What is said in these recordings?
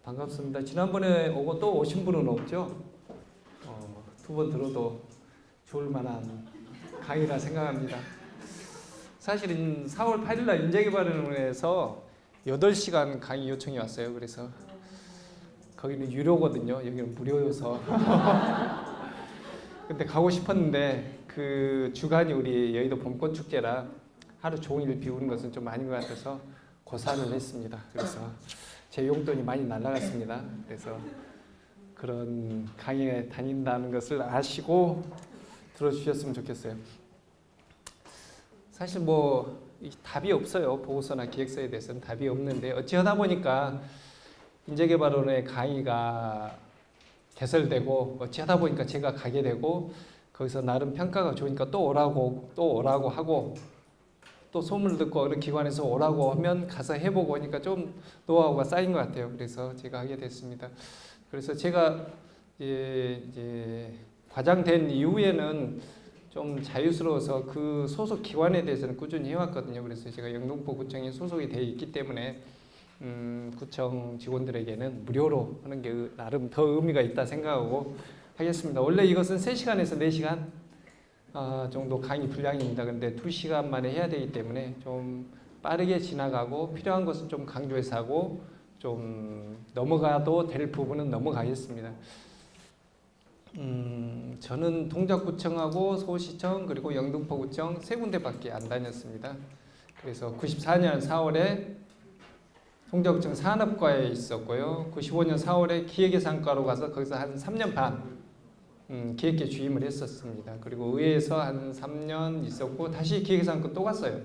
반갑습니다. 지난번에 오고 또 오신 분은 없죠? 두 번 들어도 좋을 만한 강의라 생각합니다. 사실은 4월 8일 날 인재개발원에서 8시간 강의 요청이 왔어요. 그래서 거기는 유료거든요. 여기는 무료여서. 근데 가고 싶었는데 그 주간이 우리 여의도 봄꽃축제라 하루 종일 비우는 것은 좀 아닌 것 같아서 고사를 했습니다. 그래서 제 용돈이 많이 날아갔습니다. 그래서 그런 강의에 다닌다는 것을 아시고 들어주셨으면 좋겠어요. 사실 뭐 답이 없어요. 보고서나 기획서에 대해서는 답이 없는데 어찌하다 보니까 인재개발원의 강의가 개설되고 어찌하다 보니까 제가 가게 되고 거기서 나름 평가가 좋으니까 또 오라고 하고 또 소문을 듣고 어느 기관에서 오라고 하면 가서 해보고 하니까 좀 노하우가 쌓인 것 같아요. 그래서 제가 하게 됐습니다. 그래서 제가 이제 과장된 이후에는 좀 자유스러워서 그 소속 기관에 대해서는 꾸준히 해왔거든요. 그래서 제가 영등포 구청에 소속이 되어 있기 때문에 구청 직원들에게는 무료로 하는 게 나름 더 의미가 있다 생각하고 하겠습니다. 원래 이것은 3시간에서 4시간 정도 강의 분량입니다. 근데 2시간 만에 해야 되기 때문에 좀 빠르게 지나가고 필요한 것은 좀 강조해서 하고 좀 넘어가도 될 부분은 넘어가겠습니다. 저는 동작구청하고 서울시청 그리고 영등포구청 3군데밖에 안 다녔습니다. 그래서 94년 4월에 동작구청 산업과에 있었고요. 95년 4월에 기획예산과로 가서 거기서 한 3년 반 기획계 주임을 했었습니다. 그리고 의회에서 한 3년 있었고 다시 기획예산과 또 갔어요.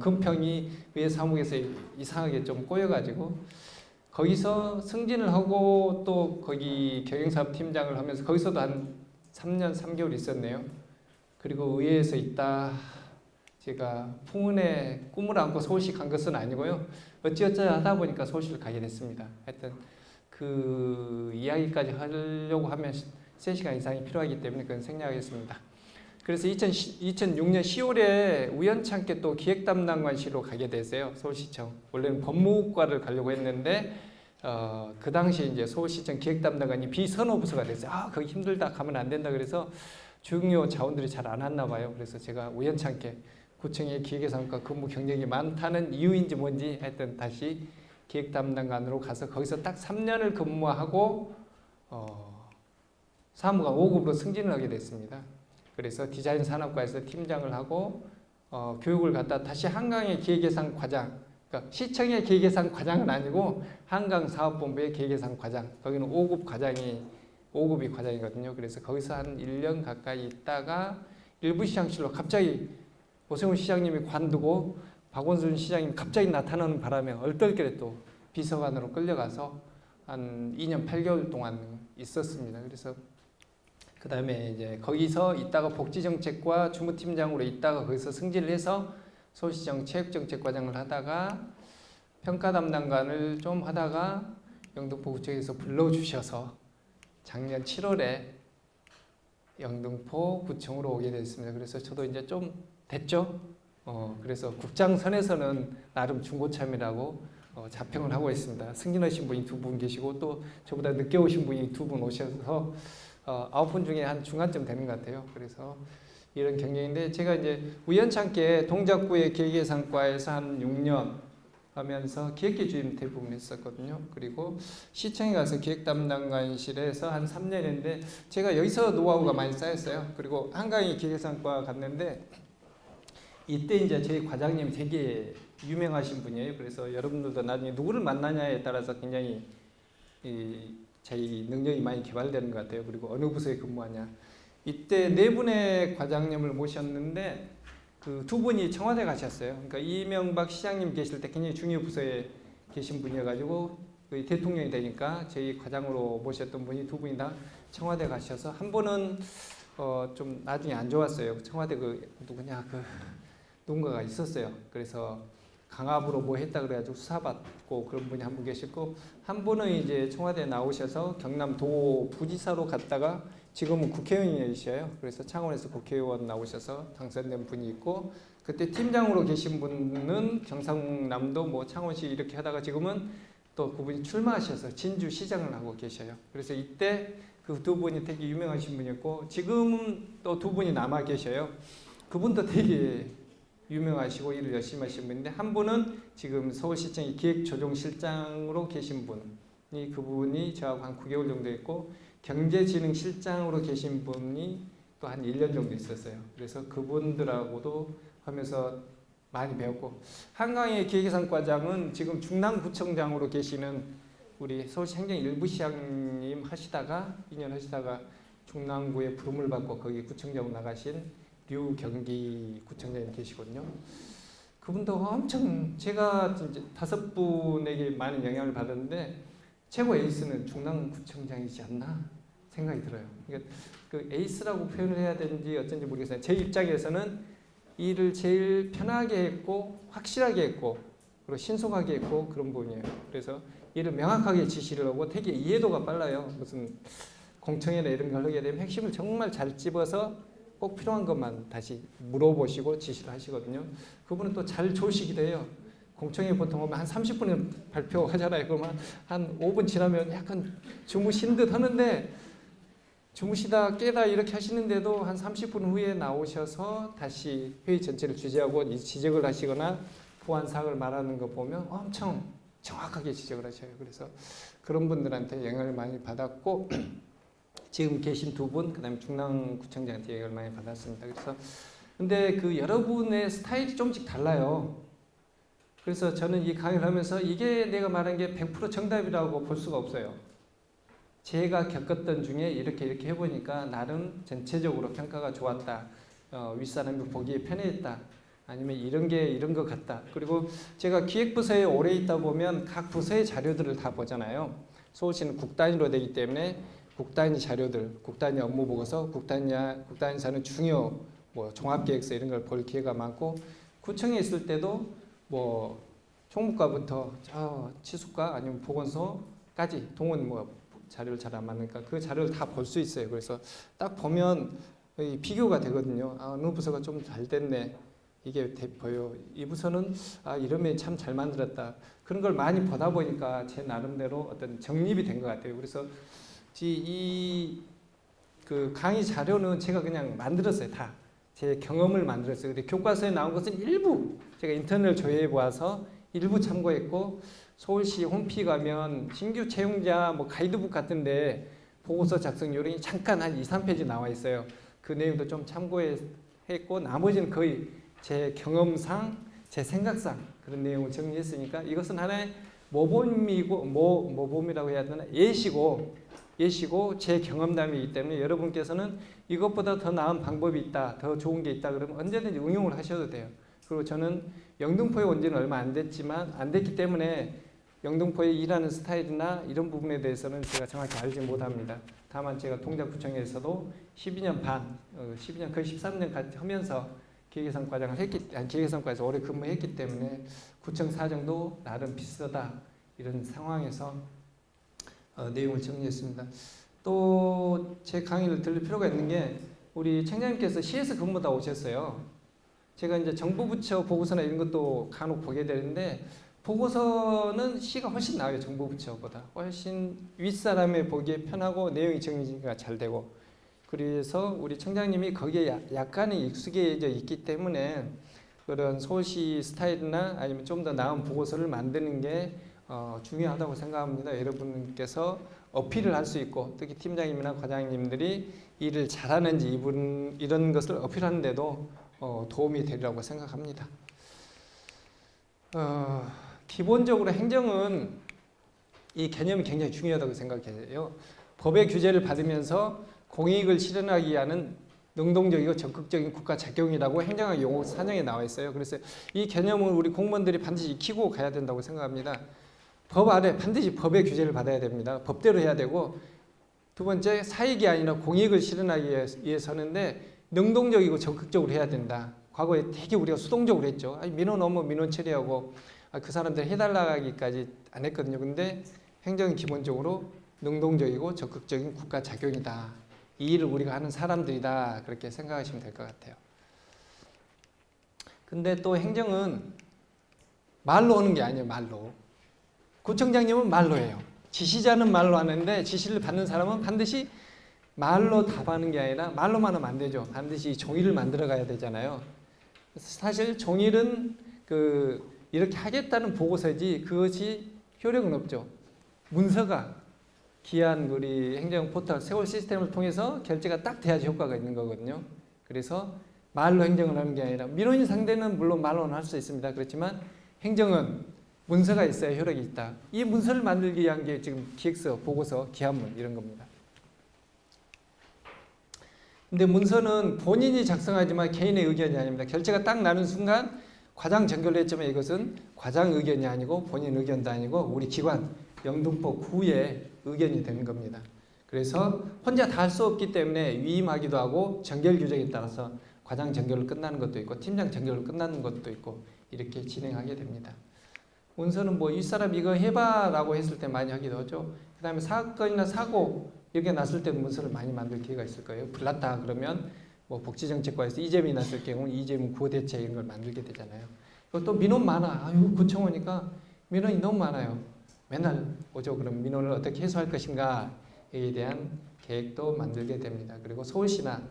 금평이 의회 사무국에서 이상하게 좀 꼬여가지고 거기서 승진을 하고 또 거기 경영사업팀장을 하면서 거기서도 한 3년 3개월 있었네요. 그리고 의회에서 있다 제가 풍운의 꿈을 안고 서울시 간 것은 아니고요. 어찌어찌 하다 보니까 서울시를 가게 됐습니다. 하여튼 그 이야기까지 하려고 하면 3시간 이상이 필요하기 때문에 그건 생략하겠습니다. 그래서 2006년 10월에 우연찮게 또 기획담당관실로 가게 됐어요. 서울시청. 원래는 법무과를 가려고 했는데 그 당시 이제 서울시청 기획담당관이 비선호부서가 됐어요. 거기 힘들다 가면 안 된다 그래서 중요 자원들이 잘 안 왔나 봐요. 그래서 제가 우연찮게 구청의 기획예산과 근무 경력이 많다는 이유인지 뭔지 하여튼 다시 기획담당관으로 가서 거기서 딱 3년을 근무하고 사무관 5급으로 승진을 하게 됐습니다. 그래서 디자인 산업과에서 팀장을 하고 교육을 갔다 다시 한강의 기획예산 과장, 그러니까 시청의 기획예산 과장은 아니고 한강사업본부의 기획예산 과장, 거기는 5급이 과장이거든요. 그래서 거기서 한 1년 가까이 있다가 일부시장실로 갑자기 오세훈 시장님이 관두고 박원순 시장님이 갑자기 나타나는 바람에 얼떨결에 또 비서관으로 끌려가서 한 2년 8개월 동안 있었습니다. 그래서 그 다음에 이제 거기서 있다가 복지정책과 주무팀장으로 있다가 거기서 승진을 해서 서울시청 체육정책과장을 하다가 평가담당관을 좀 하다가 영등포구청에서 불러주셔서 작년 7월에 영등포구청으로 오게 됐습니다. 그래서 저도 이제 좀 됐죠. 그래서 국장선에서는 나름 중고참이라고 자평을 하고 있습니다. 승진하신 분이 2분 계시고 또 저보다 늦게 오신 분이 2분 오셔서 9분 중에 한 중간쯤 되는 것 같아요. 그래서 이런 경력인데 제가 이제 우연찮게 동작구의 기획예산과에서 한 6년 하면서 기획계 주임 대부분 했었거든요. 그리고 시청에 가서 기획담당관실에서 한 3년인데 제가 여기서 노하우가 많이 쌓였어요. 그리고 한강의 기획예산과 갔는데 이때 이제 저희 과장님이 되게 유명하신 분이에요. 그래서 여러분들도 나중에 누구를 만나냐에 따라서 굉장히 자기 능력이 많이 개발되는 것 같아요. 그리고 어느 부서에 근무하냐. 이때 4분의 과장님을 모셨는데 그 2분이 청와대 가셨어요. 그러니까 이명박 시장님 계실 때 굉장히 중요 부서에 계신 분이어가지고 대통령이 되니까 저희 과장으로 모셨던 분이 2분이 다 청와대 가셔서 한 분은 좀 나중에 안 좋았어요. 청와대 누군가가 있었어요. 그래서 강압으로 뭐 했다 그래가지고 수사받고 그런 분이 한 분 계시고 한 분은 이제 청와대에 나오셔서 경남도 부지사로 갔다가 지금은 국회의원이셔요. 그래서 창원에서 국회의원 나오셔서 당선된 분이 있고 그때 팀장으로 계신 분은 경상남도 뭐 창원시 이렇게 하다가 지금은 또 그분이 출마하셔서 진주시장을 하고 계셔요. 그래서 이때 그 두 분이 되게 유명하신 분이었고 지금 또 두 분이 남아 계셔요. 그분도 되게 유명하시고 일을 열심히 하신 분인데 한 분은 지금 서울시청의 기획조정실장으로 계신 분이 그분이 저하고 한 9개월 정도 있고 경제진흥실장으로 계신 분이 또 한 1년 정도 있었어요. 그래서 그분들하고도 하면서 많이 배웠고 한강의 기획예산과장은 지금 중랑구청장으로 계시는 우리 서울시 행정 일부시장님 하시다가 2년 하시다가 중랑구에 부름을 받고 거기 구청장으로 나가신 류경기 구청장님 계시거든요. 그분도 엄청 제가 이제 5분에게 많은 영향을 받았는데 최고 에이스는 중랑구청장이지 않나 생각이 들어요. 그러니까 그 에이스라고 표현을 해야 되는지 어쩐지 모르겠어요. 제 입장에서는 일을 제일 편하게 했고 확실하게 했고 그리고 신속하게 했고 그런 분이에요. 그래서 일을 명확하게 지시를 하고 되게 이해도가 빨라요. 무슨 공청회나 이런 걸 하게 되면 핵심을 정말 잘 집어서 꼭 필요한 것만 다시 물어보시고 지시를 하시거든요. 그분은 또 잘 조시기도 해요. 공청회 보통 오면 한 30분은 발표하잖아요. 그러면 한 5분 지나면 약간 주무신 듯 하는데 주무시다 깨다 이렇게 하시는데도 한 30분 후에 나오셔서 다시 회의 전체를 주재하고 지적을 하시거나 보완 사항을 말하는 거 보면 엄청 정확하게 지적을 하셔요. 그래서 그런 분들한테 영향을 많이 받았고 지금 계신 두 분, 그다음에 중랑구청장한테 영향을 많이 받았습니다. 그래서 근데 그 여러분의 스타일이 조금씩 달라요. 그래서 저는 이 강의를 하면서 이게 내가 말한 게 100% 정답이라고 볼 수가 없어요. 제가 겪었던 중에 이렇게 해보니까 나름 전체적으로 평가가 좋았다. 윗사람이 보기에 편했다. 아니면 이런 것 같다. 그리고 제가 기획부서에 오래 있다 보면 각 부서의 자료들을 다 보잖아요. 서울시는 국단위로 되기 때문에 국단위 자료들, 국단위 업무 보고서, 국단위사는 중요 뭐 종합계획서 이런 걸 볼 기회가 많고 구청에 있을 때도 뭐 총무과부터 저 치수과 아니면 보건소까지 동원 뭐 자료를 잘 안 맞으니까 그 자료를 다 볼 수 있어요. 그래서 딱 보면 비교가 되거든요. 아, 어느 부서가 좀 잘 됐네. 이게 보여. 이 부서는 아, 이러면 참 잘 만들었다. 그런 걸 많이 보다 보니까 제 나름대로 어떤 정립이 된 것 같아요. 그래서 그 강의 자료는 제가 그냥 만들었어요. 다. 제 경험을 만들었어요. 근데 교과서에 나온 것은 일부 제가 인터넷을 조회해 보아서 일부 참고했고 서울시 홈피 가면 신규 채용자 뭐 가이드북 같은데 보고서 작성 요령이 잠깐 한 2, 3페이지 나와 있어요. 그 내용도 좀 참고했고 나머지는 거의 제 경험상, 제 생각상 그런 내용을 정리했으니까 이것은 하나의 모범이라고 해야 되나 예시고 제 경험담이기 때문에 여러분께서는 이것보다 더 나은 방법이 있다, 더 좋은 게 있다 그러면 언제든지 응용을 하셔도 돼요. 그리고 저는 영등포에 온 지는 얼마 안 됐기 때문에 영등포에 일하는 스타일이나 이런 부분에 대해서는 제가 정확히 알지 못합니다. 다만 제가 동작구청에서도 12년 반, 12년 거의 13년까지 하면서 기획예산과장을 기획예산과에서 오래 근무했기 때문에 구청 사정도 나름 비슷하다 이런 상황에서 내용을 정리했습니다. 또 제 강의를 들을 필요가 있는 게 우리 청장님께서 시에서 근무다 오셨어요. 제가 이제 정부 부처 보고서나 이런 것도 간혹 보게 되는데 보고서는 시가 훨씬 나아요. 정부 부처보다 훨씬 윗사람의 보기에 편하고 내용이 정리가 잘 되고 그래서 우리 청장님이 거기에 약간의 익숙해져 있기 때문에 그런 서울시 스타일이나 아니면 좀 더 나은 보고서를 만드는 게 중요하다고 생각합니다. 여러분께서 어필을 할 수 있고 특히 팀장님이나 과장님들이 일을 잘하는지 이런 것을 어필하는 데도 도움이 되리라고 생각합니다. 기본적으로 행정은 이 개념이 굉장히 중요하다고 생각해요. 법의 규제를 받으면서 공익을 실현하기 위한 능동적이고 적극적인 국가 작용이라고 행정학 용어 사정에 나와 있어요. 그래서 이 개념을 우리 공무원들이 반드시 익히고 가야 된다고 생각합니다. 법 아래 반드시 법의 규제를 받아야 됩니다. 법대로 해야 되고 두 번째 사익이 아니라 공익을 실현하기 위해서는데 능동적이고 적극적으로 해야 된다. 과거에 되게 우리가 수동적으로 했죠. 민원 오면 민원 처리하고 그 사람들 해달라기까지 안 했거든요. 근데 행정은 기본적으로 능동적이고 적극적인 국가 작용이다. 이 일을 우리가 하는 사람들이다. 그렇게 생각하시면 될 것 같아요. 근데 또 행정은 말로 오는 게 아니에요. 말로. 구청장님은 말로 해요. 지시자는 말로 하는데 지시를 받는 사람은 반드시 말로 답하는 게 아니라 말로만 하면 안 되죠. 반드시 종이를 만들어 가야 되잖아요. 사실 종이는 이렇게 하겠다는 보고서지 그것이 효력은 없죠. 문서가 기한 우리 행정 포털 세월 시스템을 통해서 결제가 딱 돼야지 효과가 있는 거거든요. 그래서 말로 행정을 하는 게 아니라 민원인 상대는 물론 말로는 할 수 있습니다. 그렇지만 행정은 문서가 있어야 효력이 있다. 이 문서를 만들기 위한 게 지금 기획서, 보고서, 기한문 이런 겁니다. 근데 문서는 본인이 작성하지만 개인의 의견이 아닙니다. 결제가 딱 나는 순간 과장 전결을 했지만 이것은 과장 의견이 아니고 본인 의견도 아니고 우리 기관 영등포 구의 의견이 되는 겁니다. 그래서 혼자 다 할 수 없기 때문에 위임하기도 하고 정결 규정에 따라서 과장 전결로 끝나는 것도 있고 팀장 전결로 끝나는 것도 있고 이렇게 진행하게 됩니다. 문서는 뭐 윗사람 이거 해봐라고 했을 때 많이 하기도 하죠. 그 다음에 사건이나 사고 이렇게 났을 때 문서를 많이 만들 기회가 있을 거예요. 불났다 그러면 뭐 복지정책과에서 이재민이 났을 경우 이재민 구호대책 이런 걸 만들게 되잖아요. 또 민원 많아. 아유 구청 오니까 민원이 너무 많아요. 맨날 오죠. 그럼 민원을 어떻게 해소할 것인가에 대한 계획도 만들게 됩니다. 그리고 서울시나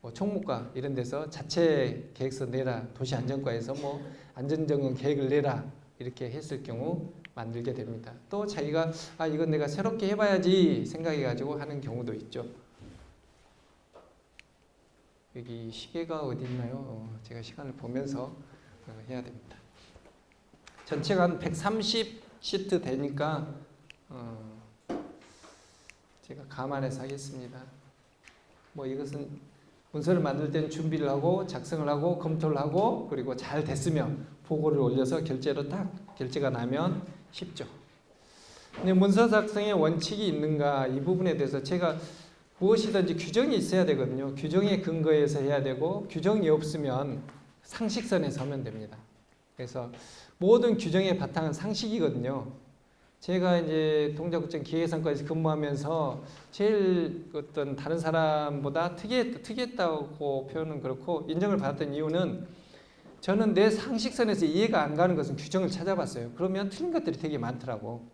뭐 총무과 이런 데서 자체 계획서 내라. 도시안전과에서 뭐 안전정응 계획을 내라. 이렇게 했을 경우 만들게 됩니다. 또 자기가 이건 내가 새롭게 해봐야지 생각해가지고 하는 경우도 있죠. 여기 시계가 어디 있나요? 제가 시간을 보면서 해야 됩니다. 전체가 한 130시트 되니까 제가 감안해서 하겠습니다. 뭐 이것은 문서를 만들 때는 준비를 하고 작성을 하고 검토를 하고 그리고 잘 됐으면 보고를 올려서 결제로 딱 결제가 나면 쉽죠. 근데 문서 작성의 원칙이 있는가 이 부분에 대해서 제가 무엇이든지 규정이 있어야 되거든요. 규정에 근거해서 해야 되고 규정이 없으면 상식선에서 하면 됩니다. 그래서 모든 규정의 바탕은 상식이거든요. 제가 이제 동작구청 기획상과에서 근무하면서 제일 어떤 다른 사람보다 특이했다고 표현은 그렇고 인정을 받았던 이유는 저는 내 상식선에서 이해가 안 가는 것은 규정을 찾아봤어요. 그러면 틀린 것들이 되게 많더라고.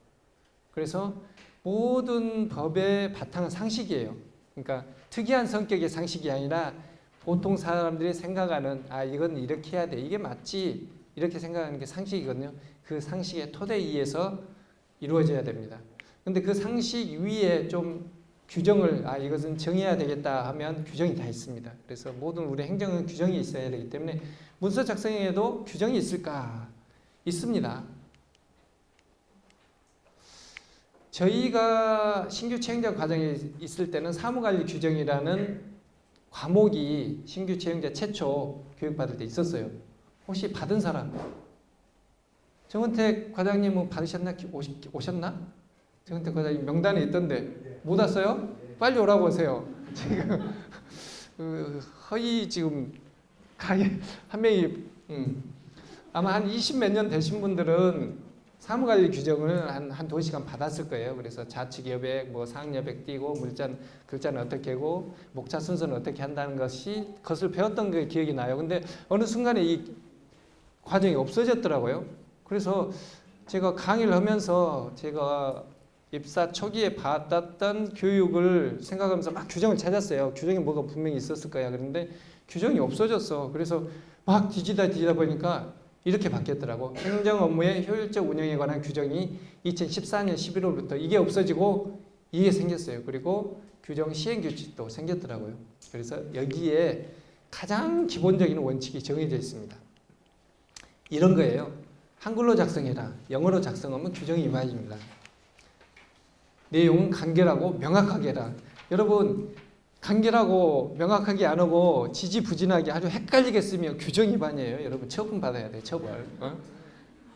그래서 모든 법의 바탕은 상식이에요. 그러니까 특이한 성격의 상식이 아니라 보통 사람들이 생각하는 이건 이렇게 해야 돼. 이게 맞지. 이렇게 생각하는 게 상식이거든요. 그 상식의 토대에 의해서 이루어져야 됩니다. 근데 그 상식 위에 좀 규정을 이것은 정해야 되겠다 하면 규정이 다 있습니다. 그래서 모든 우리 행정은 규정이 있어야 되기 때문에 문서 작성에도 규정이 있을까? 있습니다. 저희가 신규 채용자 과정에 있을 때는 사무관리 규정이라는 과목이 신규 채용자 최초 교육받을 때 있었어요. 혹시 받은 사람? 정은택 과장님은 받으셨나? 오셨나? 정은택 과장님 명단에 있던데 못 왔어요? 빨리 오라고 하세요. 지금 허위 지금 한 명이 아마 한 20몇 년 되신 분들은 사무관리 규정을 한 2시간 받았을 거예요. 그래서 좌측 여백, 뭐 상여백 띄고 글자는 어떻게 하고 목차 순서는 어떻게 한다는 것을 배웠던 게 기억이 나요. 근데 어느 순간에 이 과정이 없어졌더라고요. 그래서 제가 강의를 하면서 제가 입사 초기에 받았던 교육을 생각하면서 막 규정을 찾았어요. 규정이 뭐가 분명히 있었을 거야. 그런데 규정이 없어졌어. 그래서 막 뒤지다 보니까 이렇게 바뀌었더라고. 행정 업무의 효율적 운영에 관한 규정이 2014년 11월부터 이게 없어지고 이게 생겼어요. 그리고 규정 시행 규칙도 생겼더라고요. 그래서 여기에 가장 기본적인 원칙이 정해져 있습니다. 이런 거예요. 한글로 작성해라. 영어로 작성하면 규정이 위반입니다. 내용은 간결하고 명확하게 해라. 여러분 간결하고 명확하게 안 하고 지지부진하게 아주 헷갈리게 쓰면 규정 위반이에요. 여러분 처분 받아야 돼. 처벌.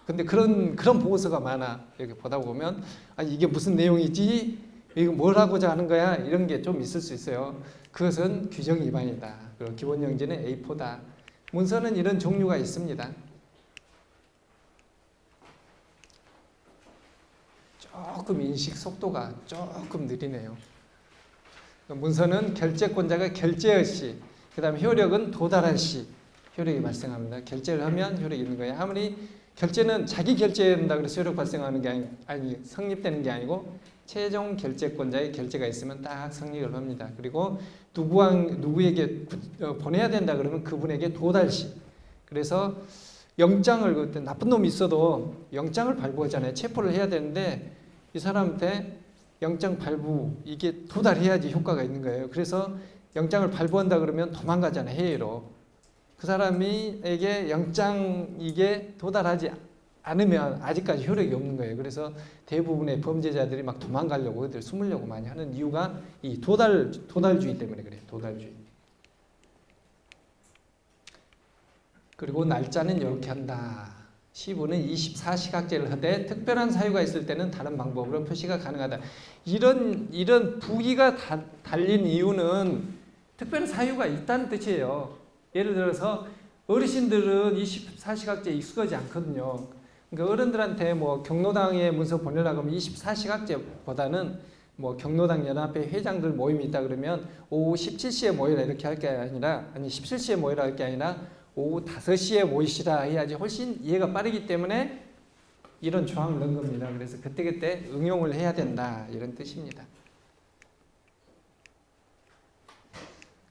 근데 그런 보고서가 많아. 이렇게 보다 보면 이게 무슨 내용이지? 이거 뭘 하고자 하는 거야? 이런 게 좀 있을 수 있어요. 그것은 규정 위반이다. 그리고 기본 영지는 A4다. 문서는 이런 종류가 있습니다. 조금 인식 속도가 조금 느리네요. 문서는 결재권자가 결재할 시, 그 다음에 효력은 도달할 시 효력이 발생합니다. 결재를 하면 효력이 있는 거예요. 아무리 결제는 자기 결제한다 그래서 효력 발생하는 게 아니 성립되는 게 아니고 최종 결제권자의 결제가 있으면 딱 성립을 합니다. 그리고 누구에게 보내야 된다 그러면 그분에게 도달시. 그래서 영장을 그때 나쁜 놈이 있어도 영장을 발부하잖아요. 체포를 해야 되는데 이 사람한테 영장 발부 이게 도달해야지 효과가 있는 거예요. 그래서 영장을 발부한다 그러면 도망가잖아요. 해외로. 그 사람에게 영장 이게 도달하지 않으면 아직까지 효력이 없는 거예요. 그래서 대부분의 범죄자들이 막 도망가려고 그들 숨으려고 많이 하는 이유가 이 도달주의 때문에 그래요. 도달주의. 그리고 날짜는 이렇게 한다. 시부는 24시각제를 하되 특별한 사유가 있을 때는 다른 방법으로 표시가 가능하다. 이런 부기가 달린 이유는 특별한 사유가 있다는 뜻이에요. 예를 들어서 어르신들은 24시각제에 익숙하지 않거든요. 그러니까 어른들한테 뭐 경로당에 문서 보내려고 하면 24시각제보다는 뭐 경로당 연합회 회장들 모임이 있다 그러면 오후 17시에 모이라 이렇게 할 게 아니라 아니 17시에 모이라 할 게 아니라 오후 5시에 모이시라 해야지 훨씬 이해가 빠르기 때문에 이런 조항을 넣은 겁니다. 그래서 그때그때 응용을 해야 된다 이런 뜻입니다.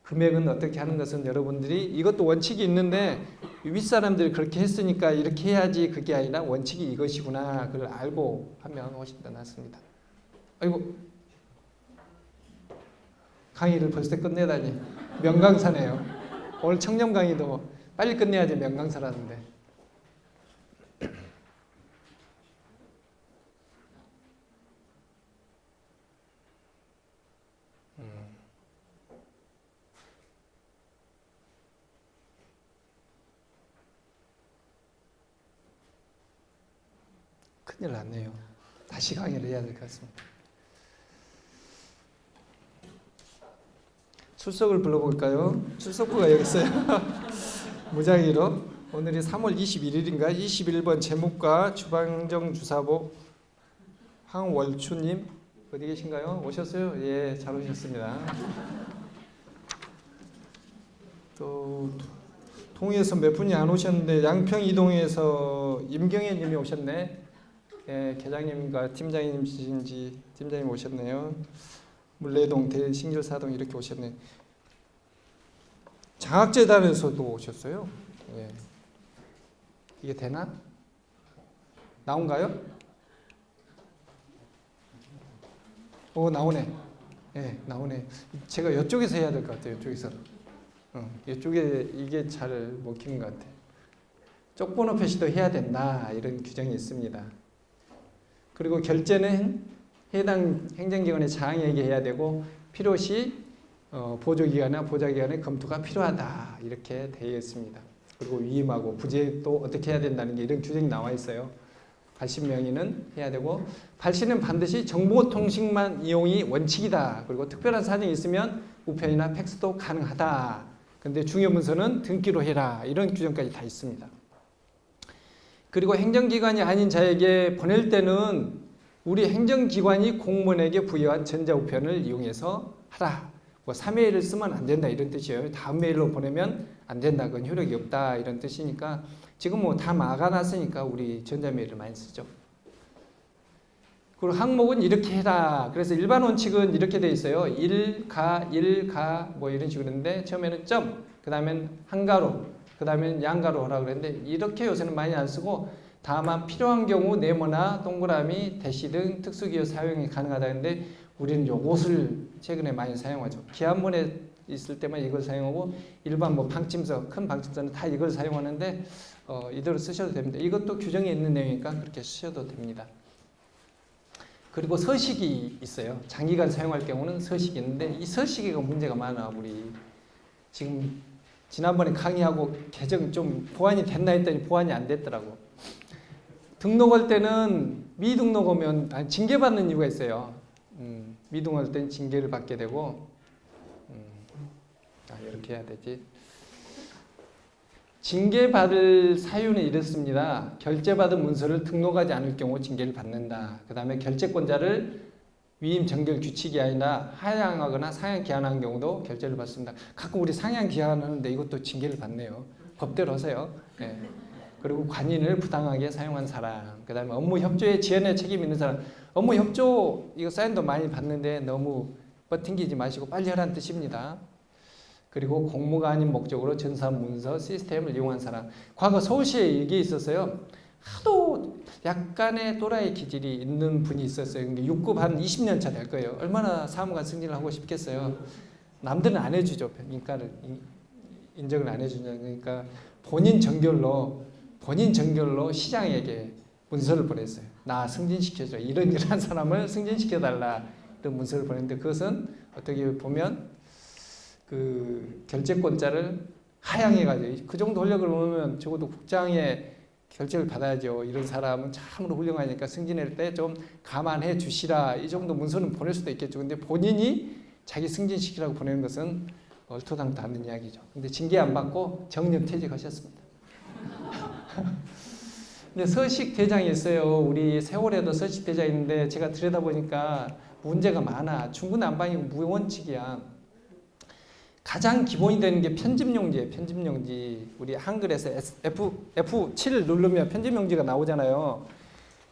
금액은 어떻게 하는 것은 여러분들이 이것도 원칙이 있는데 윗사람들이 그렇게 했으니까 이렇게 해야지 그게 아니라 원칙이 이것이구나 그걸 알고 하면 훨씬 더 낫습니다. 아이고 강의를 벌써 끝내다니 명강사네요. 오늘 청렴 강의도 빨리 끝내야지 명강사라는데. 큰일 났네요. 다시 강의를 해야 될 것 같습니다. 출석을 불러볼까요? 출석부가 여기 있어요. 무작위로. 오늘이 3월 21일인가? 21번 재무과 주방정 주사보 황월추님 어디 계신가요? 오셨어요? 예, 잘 오셨습니다. 또 동의에서 몇 분이 안 오셨는데 양평 이동에서 임경애 님이 오셨네. 예, 계장님과 팀장님이신지 팀장님 오셨네요. 물레동, 신길사동 이렇게 오셨네. 장학재단에서도 오셨어요. 예. 이게 되나? 나온가요? 오, 나오네. 예, 나오네. 제가 이쪽에서 해야 될 것 같아요. 이쪽에서. 이쪽에 이게 잘 먹히는 것 같아요. 쪽번호 표시도 해야 된다. 이런 규정이 있습니다. 그리고 결제는 해당 행정기관의 장에게 해야 되고 필요시 보조기관이나 보좌기관의 검토가 필요하다 이렇게 되어 있습니다. 그리고 위임하고 부재도 어떻게 해야 된다는 게 이런 규정이 나와 있어요. 발신명의는 해야 되고 발신은 반드시 정보통신만 이용이 원칙이다. 그리고 특별한 사정이 있으면 우편이나 팩스도 가능하다. 근데 중요문서는 등기로 해라. 이런 규정까지 다 있습니다. 그리고 행정기관이 아닌 자에게 보낼 때는 우리 행정기관이 공무원에게 부여한 전자우편을 이용해서 하라. 뭐 3회일을 쓰면 안 된다 이런 뜻이에요. 다음 메일로 보내면 안 된다. 그건 효력이 없다 이런 뜻이니까 지금 뭐 다 막아놨으니까 우리 전자메일을 많이 쓰죠. 그리고 항목은 이렇게 해라. 그래서 일반 원칙은 이렇게 돼 있어요. 일가 뭐 이런 식으로 했는데 처음에는 점, 그 다음엔 한가로, 그 다음엔 양가로 하라고 그랬는데 이렇게 요새는 많이 안 쓰고 다만 필요한 경우 네모나 동그라미, 대시 등 특수기호 사용이 가능하다는데 우리는 요것을 최근에 많이 사용하죠. 기한문에 있을 때만 이걸 사용하고 일반 뭐 방침서, 큰 방침서는 다 이걸 사용하는데 이대로 쓰셔도 됩니다. 이것도 규정이 있는 내용이니까 그렇게 쓰셔도 됩니다. 그리고 서식이 있어요. 장기간 사용할 경우는 서식이 있는데 이 서식이가 문제가 많아. 우리 지금 지난번에 강의하고 개정 좀 보완이 됐나 했더니 보완이 안 됐더라고. 등록할 때는 미등록 오면 징계받는 이유가 있어요. 미등록할 때는 징계를 받게 되고 이렇게 해야 되지. 징계받을 사유는 이렇습니다. 결제받은 문서를 등록하지 않을 경우 징계를 받는다. 그 다음에 결제권자를 위임 정결 규칙이 아니라 하향하거나 상향 기한한 경우도 결제를 받습니다. 가끔 우리 상향 기한하는데 이것도 징계를 받네요. 법대로 하세요. 네. 그리고 관인을 부당하게 사용한 사람, 그 다음에 업무 협조에 지연에 책임 있는 사람. 업무 협조 이거 사인도 많이 받는데 너무 버팅기지 마시고 빨리 하라는 뜻입니다. 그리고 공무가 아닌 목적으로 전사, 문서, 시스템을 이용한 사람. 과거 서울시에 이게 있었어요. 하도 약간의 또라이 기질이 있는 분이 있었어요. 6급 한 20년 차 될 거예요. 얼마나 사무관 승진을 하고 싶겠어요. 남들은 안 해주죠. 인가를 인정을 안 해주냐. 그러니까 본인 정결로 시장에게 문서를 보냈어요. 나 승진시켜줘. 이런 사람을 승진시켜달라. 이런 문서를 보냈는데 그것은 어떻게 보면 그 결재권자를 하향해가지고 그 정도 활력을 보면 적어도 국장의 결재를 받아야죠. 이런 사람은 참으로 훌륭하니까 승진할 때 좀 감안해 주시라. 이 정도 문서는 보낼 수도 있겠죠. 근데 본인이 자기 승진시키라고 보내는 것은 얼토당토 않는 이야기죠. 근데 징계 안 받고 정년 퇴직하셨습니다. 근데 서식 대장이 있어요. 우리 세월에도 서식 대장이 있는데 제가 들여다보니까 문제가 많아. 중구난방이고 무원칙이야. 가장 기본이 되는 게 편집용지예요. 편집용지. 우리 한글에서 F7 누르면 편집용지가 나오잖아요.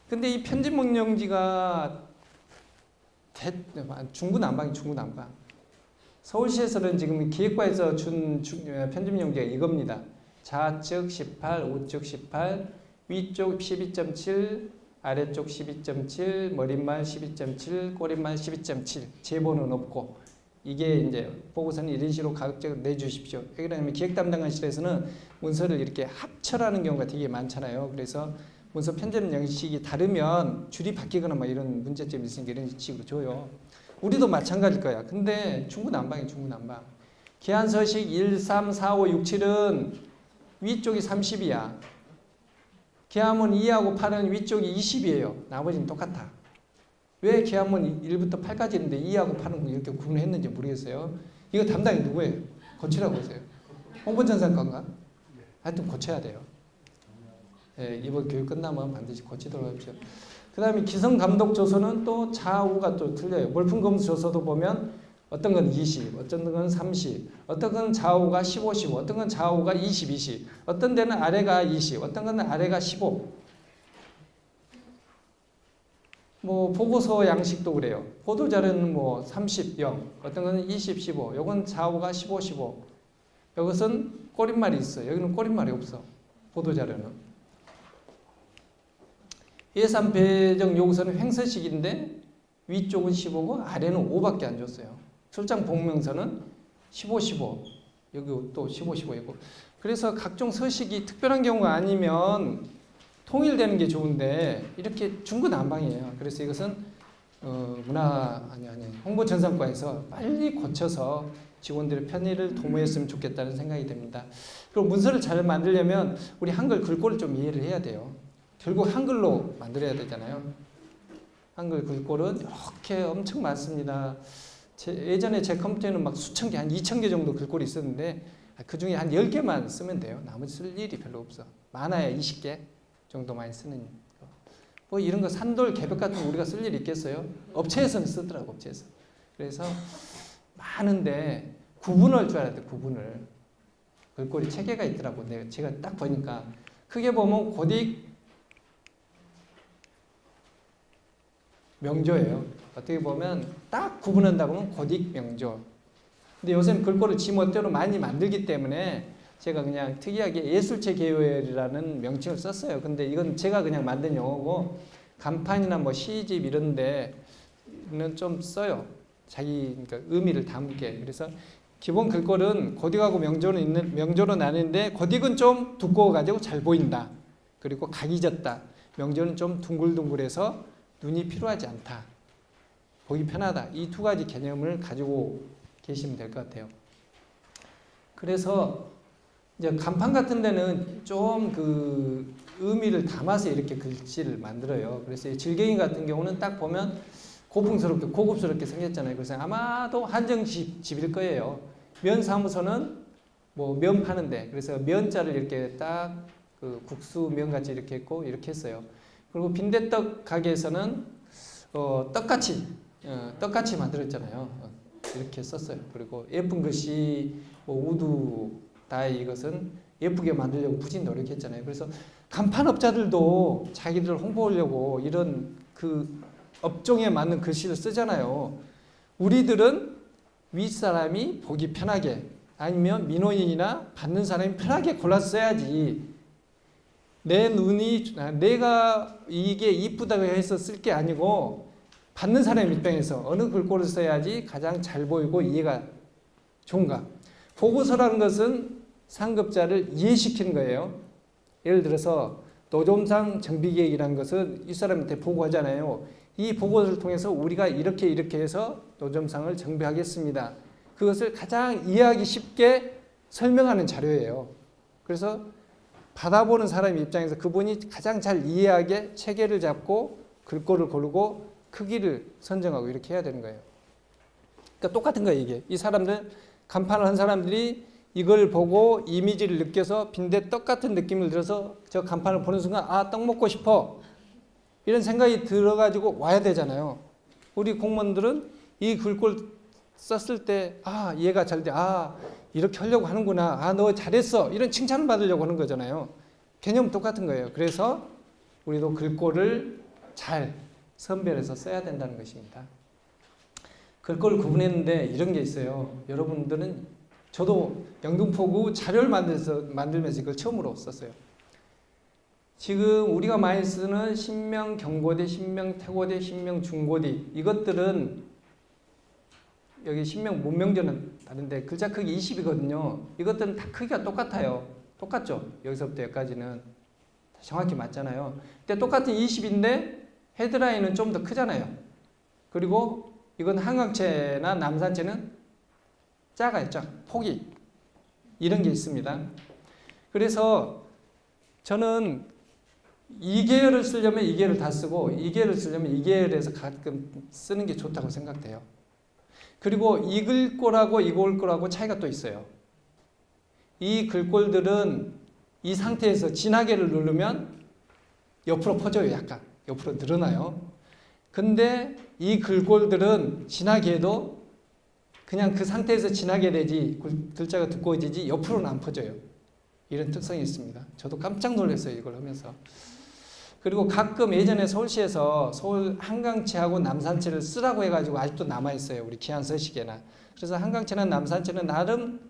근데 이 편집용지가 중구난방. 서울시에서는 지금 기획과에서 준 편집용지가 이겁니다. 좌측 18, 우측 18, 위쪽 12.7, 아래쪽 12.7, 머릿말 12.7, 꼬릿말 12.7. 제보는 없고. 이게 이제 보고서는 이런 식으로 가급적 내주십시오. 왜냐하면 기획 담당관실에서는 문서를 이렇게 합철하는 경우가 되게 많잖아요. 그래서 문서 편집 양식이 다르면 줄이 바뀌거나 뭐 이런 문제점이 있으니까 이런 식으로 줘요. 우리도 마찬가지일 거야. 근데 중구난방이에요. 중구난방. 기한서식 1, 3, 4, 5, 6, 7은 위쪽이 30이야. 기한문 2하고 8은 위쪽이 20이에요. 나머지는 똑같아. 왜 기한문 1부터 8까지 있는데 2하고 8은 이렇게 구분했는지 모르겠어요. 이거 담당이 누구예요? 고치라고 하세요. 홍보전산관가? 하여튼 고쳐야 돼요. 예, 이번 교육 끝나면 반드시 고치도록 합시다. 그 다음에 기성감독 조서는 또 좌우가 또 틀려요. 몰품검수 조서도 보면 어떤 건 20, 어떤 건 30, 어떤 건 좌우가 15, 15, 어떤 건 좌우가 20, 20, 어떤 데는 아래가 20, 어떤 건 아래가 15. 뭐 보고서 양식도 그래요. 보도자료는 뭐 30, 0, 어떤 거는 20, 15, 요건 좌우가 15, 15. 이것은 꼬릿말이 있어. 여기는 꼬릿말이 없어. 보도자료는. 예산 배정 요구서는 횡서식인데 위쪽은 15고 아래는 5밖에 안 줬어요. 출장 복명서는 15, 15. 여기 또 15, 15이고. 그래서 각종 서식이 특별한 경우가 아니면 통일되는 게 좋은데 이렇게 중구난방이에요. 그래서 이것은 홍보전산과에서 빨리 고쳐서 직원들의 편의를 도모했으면 좋겠다는 생각이 듭니다. 그리고 문서를 잘 만들려면 우리 한글 글꼴을 좀 이해를 해야 돼요. 결국 한글로 만들어야 되잖아요. 한글 글꼴은 이렇게 엄청 많습니다. 예전에 제 컴퓨터에는 막 수천 개, 한 2,000개 정도 글꼴이 있었는데 그 중에 한 10개만 쓰면 돼요. 나머지 쓸 일이 별로 없어. 많아야 20개 정도 많이 쓰는 거. 뭐 이런 거 산돌, 개벽 같은 거 우리가 쓸 일이 있겠어요? 업체에서는 쓰더라고, 업체에서. 그래서 많은데 구분할 줄 알아야 돼, 구분을. 글꼴이 체계가 있더라고. 제가 딱 보니까 크게 보면 고딕 명조예요. 어떻게 보면 딱 구분한다고 하면 고딕 명조. 근데 요새는 글꼴을 지 멋대로 많이 만들기 때문에 제가 그냥 특이하게 예술체 계열이라는 명칭을 썼어요. 근데 이건 제가 그냥 만든 용어고 간판이나 뭐 시집 이런 데는 좀 써요. 자기 그러니까 의미를 담게. 그래서 기본 글꼴은 고딕하고 명조는 나는데 고딕은 좀 두꺼워 가지고 잘 보인다. 그리고 각이 졌다. 명조는 좀 둥글둥글해서 눈이 필요하지 않다. 보기 편하다. 이 두 가지 개념을 가지고 계시면 될 것 같아요. 그래서 이제 간판 같은 데는 좀 그 의미를 담아서 이렇게 글씨를 만들어요. 그래서 질갱이 같은 경우는 딱 보면 고풍스럽게 고급스럽게 생겼잖아요. 그래서 아마도 한정집일 거예요. 면사무소는 뭐 면 파는데 그래서 면자를 이렇게 딱 그 국수 면 같이 이렇게 했고 이렇게 했어요. 그리고 빈대떡 가게에서는 떡같이 만들었잖아요. 이렇게 썼어요. 그리고 예쁜 글씨, 뭐 우두 다이 이것은 예쁘게 만들려고 굳이 노력했잖아요. 그래서 간판업자들도 자기들 홍보하려고 이런 그 업종에 맞는 글씨를 쓰잖아요. 우리들은 윗사람이 보기 편하게 아니면 민원인이나 받는 사람이 편하게 골라서 써야지. 내 눈이 내가 이게 이쁘다고 해서 쓸 게 아니고 받는 사람 입장에서 어느 글꼴을 써야지 가장 잘 보이고 이해가 좋은가. 보고서라는 것은 상급자를 이해시키는 거예요. 예를 들어서 노점상 정비계획이라는 것은 이 사람한테 보고하잖아요. 이 보고서를 통해서 우리가 이렇게 해서 노점상을 정비하겠습니다. 그것을 가장 이해하기 쉽게 설명하는 자료예요. 그래서 받아보는 사람 입장에서 그분이 가장 잘 이해하게 체계를 잡고 글꼴을 고르고 크기를 선정하고 이렇게 해야 되는 거예요. 그러니까 똑같은 거예요, 이게. 이 사람들, 간판을 한 사람들이 이걸 보고 이미지를 느껴서 빈대떡 같은 느낌을 들어서 저 간판을 보는 순간 아, 떡 먹고 싶어. 이런 생각이 들어가지고 와야 되잖아요. 우리 공무원들은 이 글꼴 썼을 때 아, 이해가 잘 돼. 아, 이렇게 하려고 하는구나. 아, 너 잘했어. 이런 칭찬을 받으려고 하는 거잖아요. 개념은 똑같은 거예요. 그래서 우리도 글꼴을 잘 선별해서 써야 된다는 것입니다. 글꼴을 구분했는데 이런 게 있어요. 여러분들은 저도 영등포구 자료를 만들면서 이걸 처음으로 썼어요. 지금 우리가 많이 쓰는 신명 경고대, 신명 태고대, 신명 중고대 이것들은 여기 신명 문명전은 다른데 글자 크기 20이거든요. 이것들은 다 크기가 똑같아요. 똑같죠? 여기서부터 여기까지는 정확히 맞잖아요. 근데 똑같은 20인데 헤드라인은 좀 더 크잖아요. 그리고 이건 한강체나 남산체는 작아요. 폭이. 이런 게 있습니다. 그래서 저는 이 계열을 쓰려면 이 계열을 다 쓰고 이 계열을 쓰려면 이 계열에서 가끔 쓰는 게 좋다고 생각돼요. 그리고 이 글꼴하고 이 글꼴하고 차이가 또 있어요. 이 글꼴들은 이 상태에서 진하게를 누르면 옆으로 퍼져요. 약간 옆으로 늘어나요. 근데 이 글꼴들은 진하게 해도 그냥 그 상태에서 진하게 되지 글자가 두꺼워지지 옆으로는 안 퍼져요. 이런 특성이 있습니다. 저도 깜짝 놀랐어요. 이걸 하면서. 그리고 가끔 예전에 서울시에서 서울 한강체하고 남산체를 쓰라고 해가지고 아직도 남아있어요. 우리 기한 서식에나. 그래서 한강체나 남산체는 나름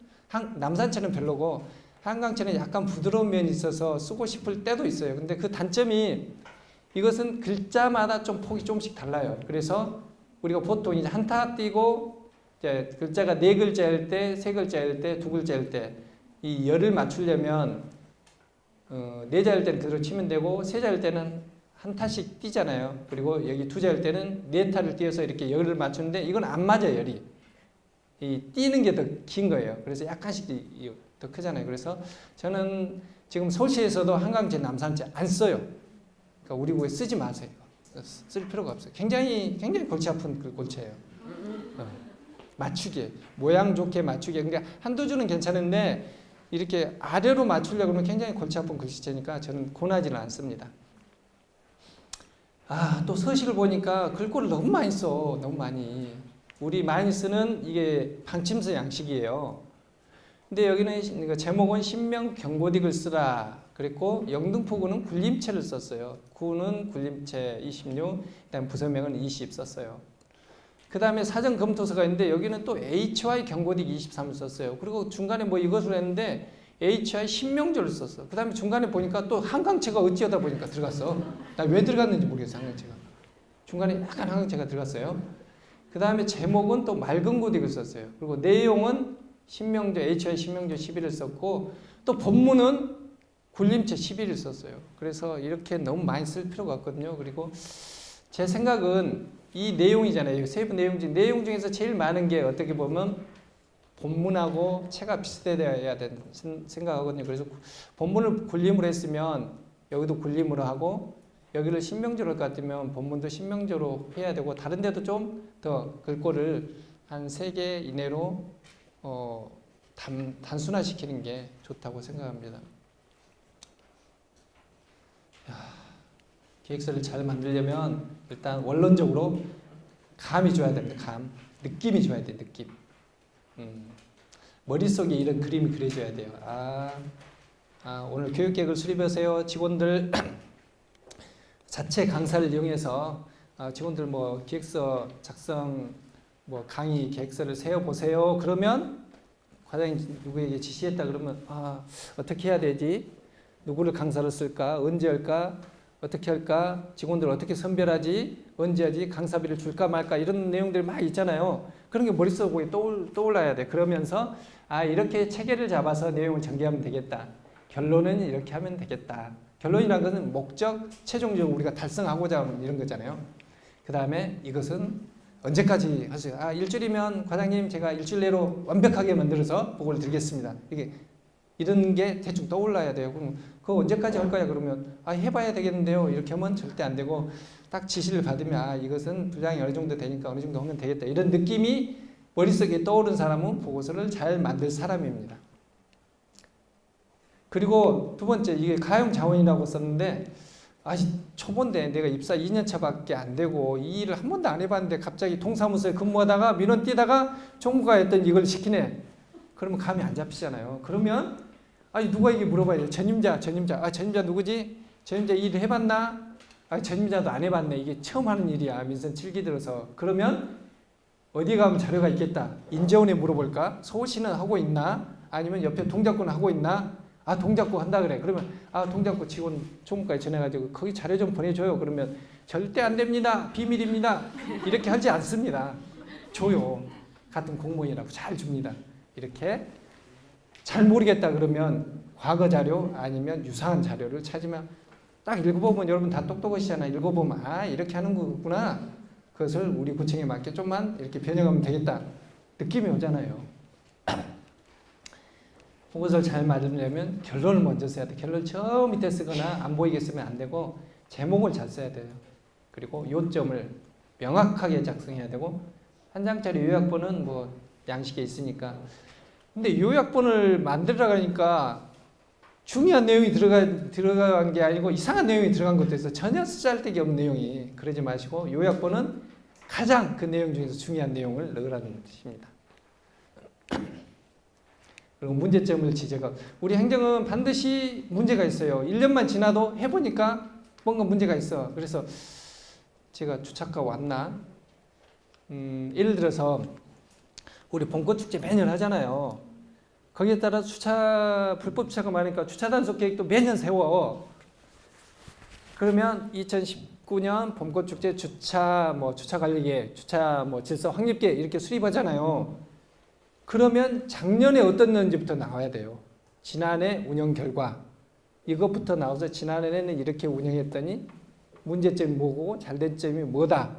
남산체는 별로고 한강체는 약간 부드러운 면이 있어서 쓰고 싶을 때도 있어요. 근데 그 단점이 이것은 글자마다 좀 폭이 조금씩 달라요. 그래서 우리가 보통 이제 한타 띄고 이제 글자가 4글자일 때, 3글자일 때, 2글자일 때 이 열을 맞추려면 4자일 때는 그대로 치면 되고 3자일 때는 한 타씩 띄잖아요. 그리고 여기 2자일 때는 4타를 띄어서 이렇게 열을 맞추는데 이건 안 맞아요. 열이. 이 띄는 게 더 긴 거예요. 그래서 약간씩 더 크잖아요. 그래서 저는 지금 서울시에서도 한강제, 남산제 안 써요. 그러니까 우리 구에 쓰지 마세요. 쓸 필요가 없어요. 굉장히 골치 아픈 그 골체예요. 맞추기, 모양 좋게 맞추기. 그러니까 한두 줄은 괜찮은데 이렇게 아래로 맞추려고 하면 굉장히 골치 아픈 글씨체니까 저는 권하지는 않습니다. 아, 또 서식을 보니까 글꼴을 너무 많이 써. 너무 많이. 우리 많이 쓰는 이게 방침서 양식이에요. 근데 여기는 제목은 신명 경고딕을 쓰라. 그랬고 영등포구는 굴림체를 썼어요. 구는 굴림체 26, 그다음 부서명은 20 썼어요. 그 다음에 사전 검토서가 있는데 여기는 또 HY 경고딕 23을 썼어요. 그리고 중간에 뭐 이것을 했는데 HY 신명조를 썼어. 그 다음에 중간에 보니까 또 한강체가 어찌하다 보니까 들어갔어. 나 왜 들어갔는지 모르겠어. 한강체가. 중간에 약간 한강체가 들어갔어요. 그 다음에 제목은 또 맑은 고딕을 썼어요. 그리고 내용은 신명조, HY 신명조 11을 썼고 또 본문은 굴림체 11을 썼어요. 그래서 이렇게 너무 많이 쓸 필요가 없거든요. 그리고 제 생각은 이 내용이잖아요. 세부 내용 중에서 제일 많은 게 어떻게 보면 본문하고 체가 비슷해야 된다고 생각하거든요. 그래서 본문을 굴림으로 했으면 여기도 굴림으로 하고 여기를 신명조로 같으면 본문도 신명조로 해야 되고 다른 데도 좀 더 글꼴을 한 3개 이내로 단순화시키는 게 좋다고 생각합니다. 계획서를 잘 만들려면 일단 원론적으로 감이 좋아야 됩니다. 감. 느낌이 좋아야 돼요. 느낌. 머릿속에 이런 그림이 그려져야 돼요. 아, 오늘 교육계획을 수립하세요. 직원들 자체 강사를 이용해서 직원들 뭐 기획서 작성, 뭐 강의 계획서를 세워 보세요. 그러면 과장님 누구에게 지시했다 그러면 어떻게 해야 되지? 누구를 강사로 쓸까? 언제 할까? 어떻게 할까? 직원들 어떻게 선별하지? 언제 하지? 강사비를 줄까 말까? 이런 내용들이 막 있잖아요. 그런 게 머릿속에 떠올라야 돼. 그러면서 이렇게 체계를 잡아서 내용을 전개하면 되겠다. 결론은 이렇게 하면 되겠다. 결론이란 것은 목적, 최종적으로 우리가 달성하고자 하는 이런 거잖아요. 그 다음에 이것은 언제까지 하세요? 일주일이면 과장님 제가 일주일 내로 완벽하게 만들어서 보고를 드리겠습니다. 이런 게 대충 떠올라야 돼요. 그럼 그거 언제까지 할 거야? 그러면 해봐야 되겠는데요. 이렇게 하면 절대 안 되고 딱 지시를 받으면 이것은 분량이 어느 정도 되니까 어느 정도 하면 되겠다. 이런 느낌이 머릿속에 떠오른 사람은 보고서를 잘 만들 사람입니다. 그리고 두 번째, 이게 가용자원이라고 썼는데 아직 초보인데 내가 입사 2년차밖에 안 되고 이 일을 한 번도 안 해봤는데 갑자기 동사무소에 근무하다가 민원 띄다가 총무가 했던 이걸 시키네. 그러면 감이 안 잡히잖아요. 그러면 누가 이게 물어봐야 돼요. 전임자 누구지? 전임자 이 일 해봤나? 전임자도 안 해봤네. 이게 처음 하는 일이야. 민선 7기 들어서. 그러면 어디 가면 자료가 있겠다. 인재원에 물어볼까? 서울시는 하고 있나? 아니면 옆에 동작구는 하고 있나? 동작구 한다 그래. 그러면 동작구 직원 총무과에 전해가지고 거기 자료 좀 보내줘요. 그러면 절대 안 됩니다. 비밀입니다. 이렇게 하지 않습니다. 줘요. 같은 공무원이라고 잘 줍니다. 이렇게 잘 모르겠다 그러면 과거 자료 아니면 유사한 자료를 찾으면 딱 읽어보면 여러분 다 똑똑하시잖아. 읽어보면 이렇게 하는 거구나. 그것을 우리 구청에 맞게 좀만 이렇게 변형하면 되겠다. 느낌이 오잖아요. 보고서를 잘 만들려면 결론을 먼저 써야 돼. 결론 저 밑에 쓰거나 안 보이게 쓰면 안 되고 제목을 잘 써야 돼요. 그리고 요점을 명확하게 작성해야 되고 한 장짜리 요약본은 뭐 양식에 있으니까. 근데 요약본을 만들어 가니까 중요한 내용이 들어간 게 아니고 이상한 내용이 들어간 것도 있어. 전혀 쓰잘데기 없는 내용이. 그러지 마시고 요약본은 가장 그 내용 중에서 중요한 내용을 넣으라는 뜻입니다. 그리고 문제점을 지적하고. 우리 행정은 반드시 문제가 있어요. 1년만 지나도 해보니까 뭔가 문제가 있어. 그래서 제가 주차가 왔나? 예를 들어서 우리 봄꽃축제 매년 하잖아요. 거기에 따라 불법 주차가 많으니까 주차 단속 계획도 매년 세워. 그러면 2019년 봄꽃축제 주차 관리 계획, 주차 질서 확립 계획 이렇게 수립하잖아요. 그러면 작년에 어떻는지부터 나와야 돼요. 지난해 운영 결과 이것부터 나와서 지난해는 이렇게 운영했더니 문제점이 뭐고 잘된 점이 뭐다.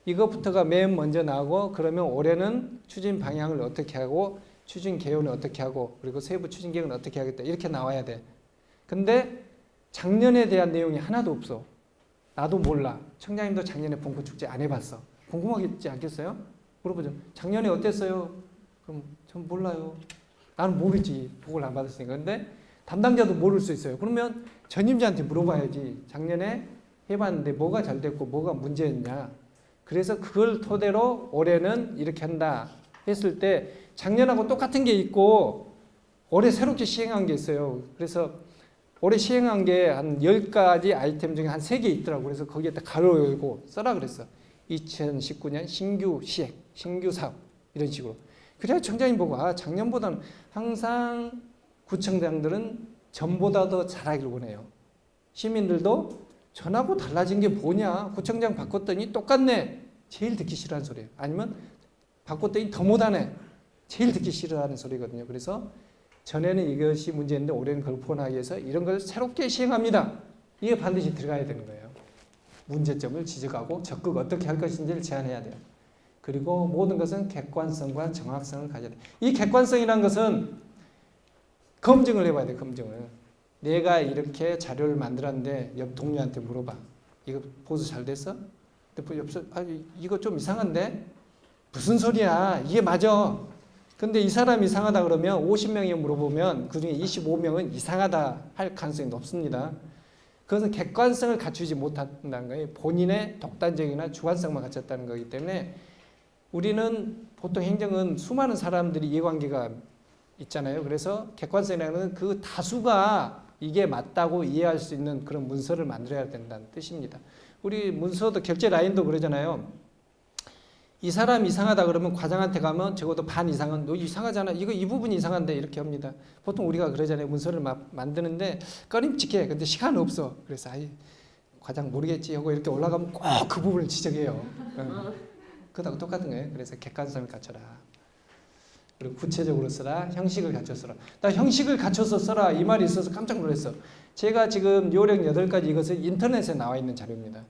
이것부터가 맨 먼저 나오고 그러면 올해는 추진 방향을 어떻게 하고 추진 개요는 어떻게 하고 그리고 세부 추진 계획은 어떻게 하겠다. 이렇게 나와야 돼. 근데 작년에 대한 내용이 하나도 없어. 나도 몰라. 청장님도 작년에 봄꽃축제 안 해봤어. 궁금하겠지 않겠어요? 물어보죠. 작년에 어땠어요? 그럼 전 몰라요. 나는 모르지. 보고를 안 받았으니까. 근데 담당자도 모를 수 있어요. 그러면 전임자한테 물어봐야지. 작년에 해봤는데 뭐가 잘 됐고 뭐가 문제였냐. 그래서 그걸 토대로 올해는 이렇게 한다 했을 때 작년하고 똑같은 게 있고 올해 새롭게 시행한 게 있어요. 그래서 올해 시행한 게 한 10가지 아이템 중에 한 3개 있더라고. 그래서 거기에다 가로 열고 써라 그랬어. 2019년 신규 시행, 신규 사업 이런 식으로. 그래야 청장님 보고 작년보다는 항상 구청장들은 전보다 더 잘하길 원해요. 시민들도 전하고 달라진 게 뭐냐. 구청장 바꿨더니 똑같네. 제일 듣기 싫어하는 소리예요. 아니면 바꿨더니 더 못하네. 제일 듣기 싫어하는 소리거든요. 그래서 전에는 이것이 문제인데 올해는 그걸 보완하기 위해서 이런 걸 새롭게 시행합니다. 이게 반드시 들어가야 되는 거예요. 문제점을 지적하고 적극 어떻게 할 것인지를 제안해야 돼요. 그리고 모든 것은 객관성과 정확성을 가져야 돼. 이 객관성이라는 것은 검증을 해봐야 돼. 검증을. 내가 이렇게 자료를 만들었는데 옆 동료한테 물어봐. 이거 보수 잘 됐어? 옆에서 이거 좀 이상한데? 무슨 소리야? 이게 맞아. 근데 이 사람이 이상하다 그러면 50명이 물어보면 그중에 25명은 이상하다 할 가능성이 높습니다. 그것은 객관성을 갖추지 못한다는 거예요. 본인의 독단적이나 주관성만 갖췄다는 거기 때문에 우리는 보통 행정은 수많은 사람들이 이해관계가 있잖아요. 그래서 객관성이라는 그 다수가 이게 맞다고 이해할 수 있는 그런 문서를 만들어야 된다는 뜻입니다. 우리 문서도 결제 라인도 그러잖아요. 이 사람 이상하다 그러면 과장한테 가면 적어도 반 이상은 너 이상하잖아. 이 부분이 이상한데 이렇게 합니다. 보통 우리가 그러잖아요. 문서를 만드는데 꺼림칙해. 근데 시간 없어. 그래서 과장 모르겠지 하고 이렇게 올라가면 꼭 그 부분을 지적해요. 그거하고 똑같은 거예요. 그래서 객관성을 갖춰라. 그리고 구체적으로 써라. 형식을 갖춰 써라. 나 형식을 갖춰서 써라. 이 말이 있어서 깜짝 놀랐어. 제가 지금 요령 8가지 이것은 인터넷에 나와 있는 자료입니다.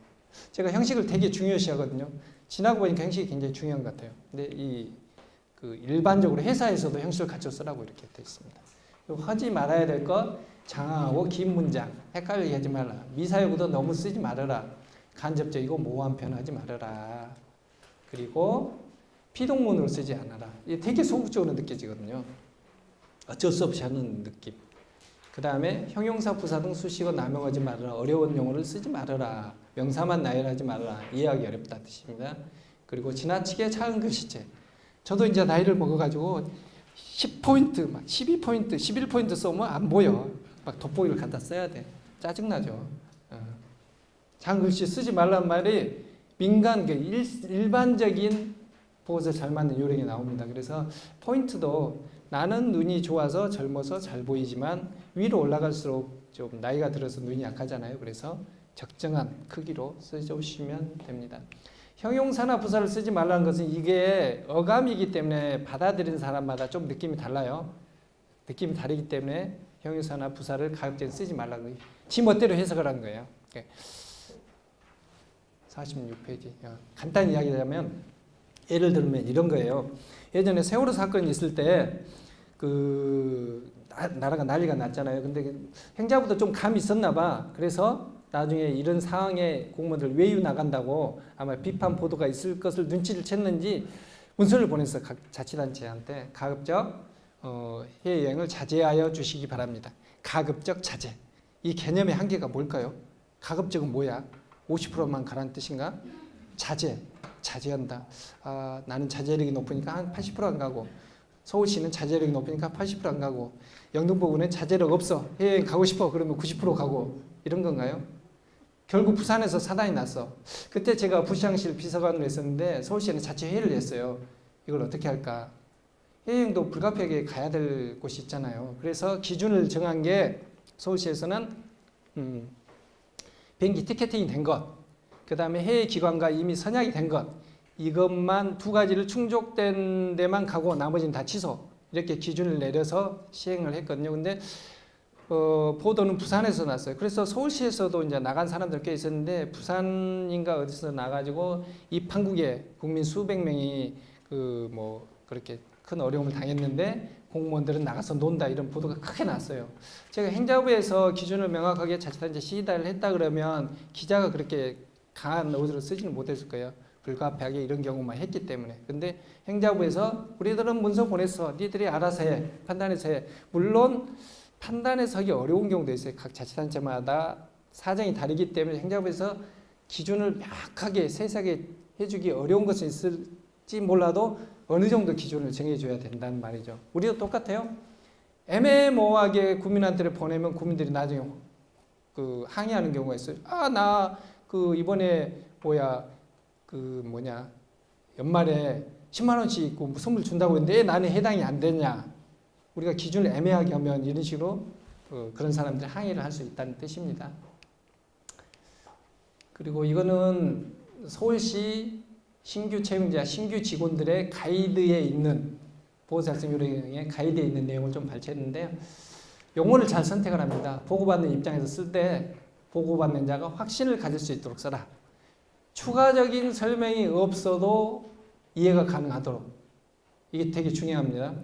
제가 형식을 되게 중요시 하거든요. 지나고 보니까 형식이 굉장히 중요한 것 같아요. 근데 그 일반적으로 회사에서도 형식을 갖춰 쓰라고 이렇게 되어 있습니다. 그리고 하지 말아야 될 것, 장황하고 긴 문장, 헷갈리게 하지 말라. 미사여구도 너무 쓰지 말아라. 간접적이고 모호한 표현하지 말아라. 그리고 피동문으로 쓰지 않아라. 이게 되게 소극적으로 느껴지거든요. 어쩔 수 없이 하는 느낌. 그 다음에 형용사, 부사 등 수식어 남용하지 말아라. 어려운 용어를 쓰지 말아라. 명사만 나열하지 말아라. 이해하기 어렵다 뜻입니다. 그리고 지나치게 작은 글씨체. 저도 이제 나이를 먹어가지고 10포인트, 막 12포인트, 11포인트 써면 안 보여. 막 돋보기를 갖다 써야 돼. 짜증나죠. 작은 글씨 쓰지 말란 말이 민간, 일반적인 보고서 잘 맞는 요령이 나옵니다. 그래서 포인트도 나는 눈이 좋아서 젊어서 잘 보이지만 위로 올라갈수록 좀 나이가 들어서 눈이 약하잖아요. 그래서 적정한 크기로 써주시면 됩니다. 형용사나 부사를 쓰지 말라는 것은 이게 어감이기 때문에 받아들이는 사람마다 좀 느낌이 달라요. 느낌이 다르기 때문에 형용사나 부사를 가급적 쓰지 말라고 지 멋대로 해석을 한 거예요. 46페이지. 간단히 이야기하자면 예를 들면 이런 거예요. 예전에 세월호 사건이 있을 때 나라가 난리가 났잖아요. 근데 행자부도 좀 감이 있었나 봐. 그래서 나중에 이런 상황에 공무원들 외유 나간다고 아마 비판 보도가 있을 것을 눈치를 챘는지 문서를 보냈어. 각 자치단체한테 가급적 해외여행을 자제하여 주시기 바랍니다. 가급적 자제. 이 개념의 한계가 뭘까요? 가급적은 뭐야? 50%만 가라는 뜻인가? 자제한다. 나는 자제력이 높으니까 한 80% 안 가고, 서울시는 자제력이 높으니까 80% 안 가고, 영등포구는 자제력 없어. 해외여행 가고 싶어. 그러면 90% 가고. 이런 건가요? 결국 부산에서 사단이 났어. 그때 제가 부시장실 비서관으로 했었는데 서울시는 자체회의를 했어요. 이걸 어떻게 할까? 해외여행도 불가피하게 가야 될 곳이 있잖아요. 그래서 기준을 정한 게 서울시에서는 비행기 티켓팅이 된 것, 그 다음에 해외 기관과 이미 선약이 된 것, 이것만 2가지를 충족된 데만 가고 나머지는 다 취소. 이렇게 기준을 내려서 시행을 했거든요. 근데 보도는 부산에서 났어요. 그래서 서울시에서도 이제 나간 사람들 꽤 있었는데 부산인가 어디서 나가지고 이 판국에 국민 수백 명이 그렇게 큰 어려움을 당했는데 공무원들은 나가서 논다 이런 보도가 크게 났어요. 제가 행자부에서 기준을 명확하게 자치단체 시달을 했다 그러면 기자가 그렇게 강한 어조로 쓰지는 못했을 거예요. 불가피하게 이런 경우만 했기 때문에. 근데 행자부에서 우리들은 문서 보냈어. 니들이 알아서 해. 판단해서 해. 물론 판단해서 하기 어려운 경우도 있어요. 각 자치단체마다 사정이 다르기 때문에 행자부에서 기준을 명확하게 세세하게 해주기 어려운 것은 있을지 몰라도 어느 정도 기준을 정해줘야 된다는 말이죠. 우리도 똑같아요. 애매모호하게 국민한테 보내면 국민들이 나중에 항의하는 경우가 있어요. 나 이번에 연말에 10만 원씩 있고 선물 준다고 했는데 왜 나는 해당이 안 되냐. 우리가 기준을 애매하게 하면 이런 식으로 그런 사람들이 항의를 할 수 있다는 뜻입니다. 그리고 이거는 서울시 신규 채용자, 신규 직원들의 가이드에 있는 보호자성 요령의 가이드에 있는 내용을 좀 발췌했는데요. 용어를 잘 선택을 합니다. 보고받는 입장에서 쓸 때 보고받는 자가 확신을 가질 수 있도록 써라. 추가적인 설명이 없어도 이해가 가능하도록. 이게 되게 중요합니다.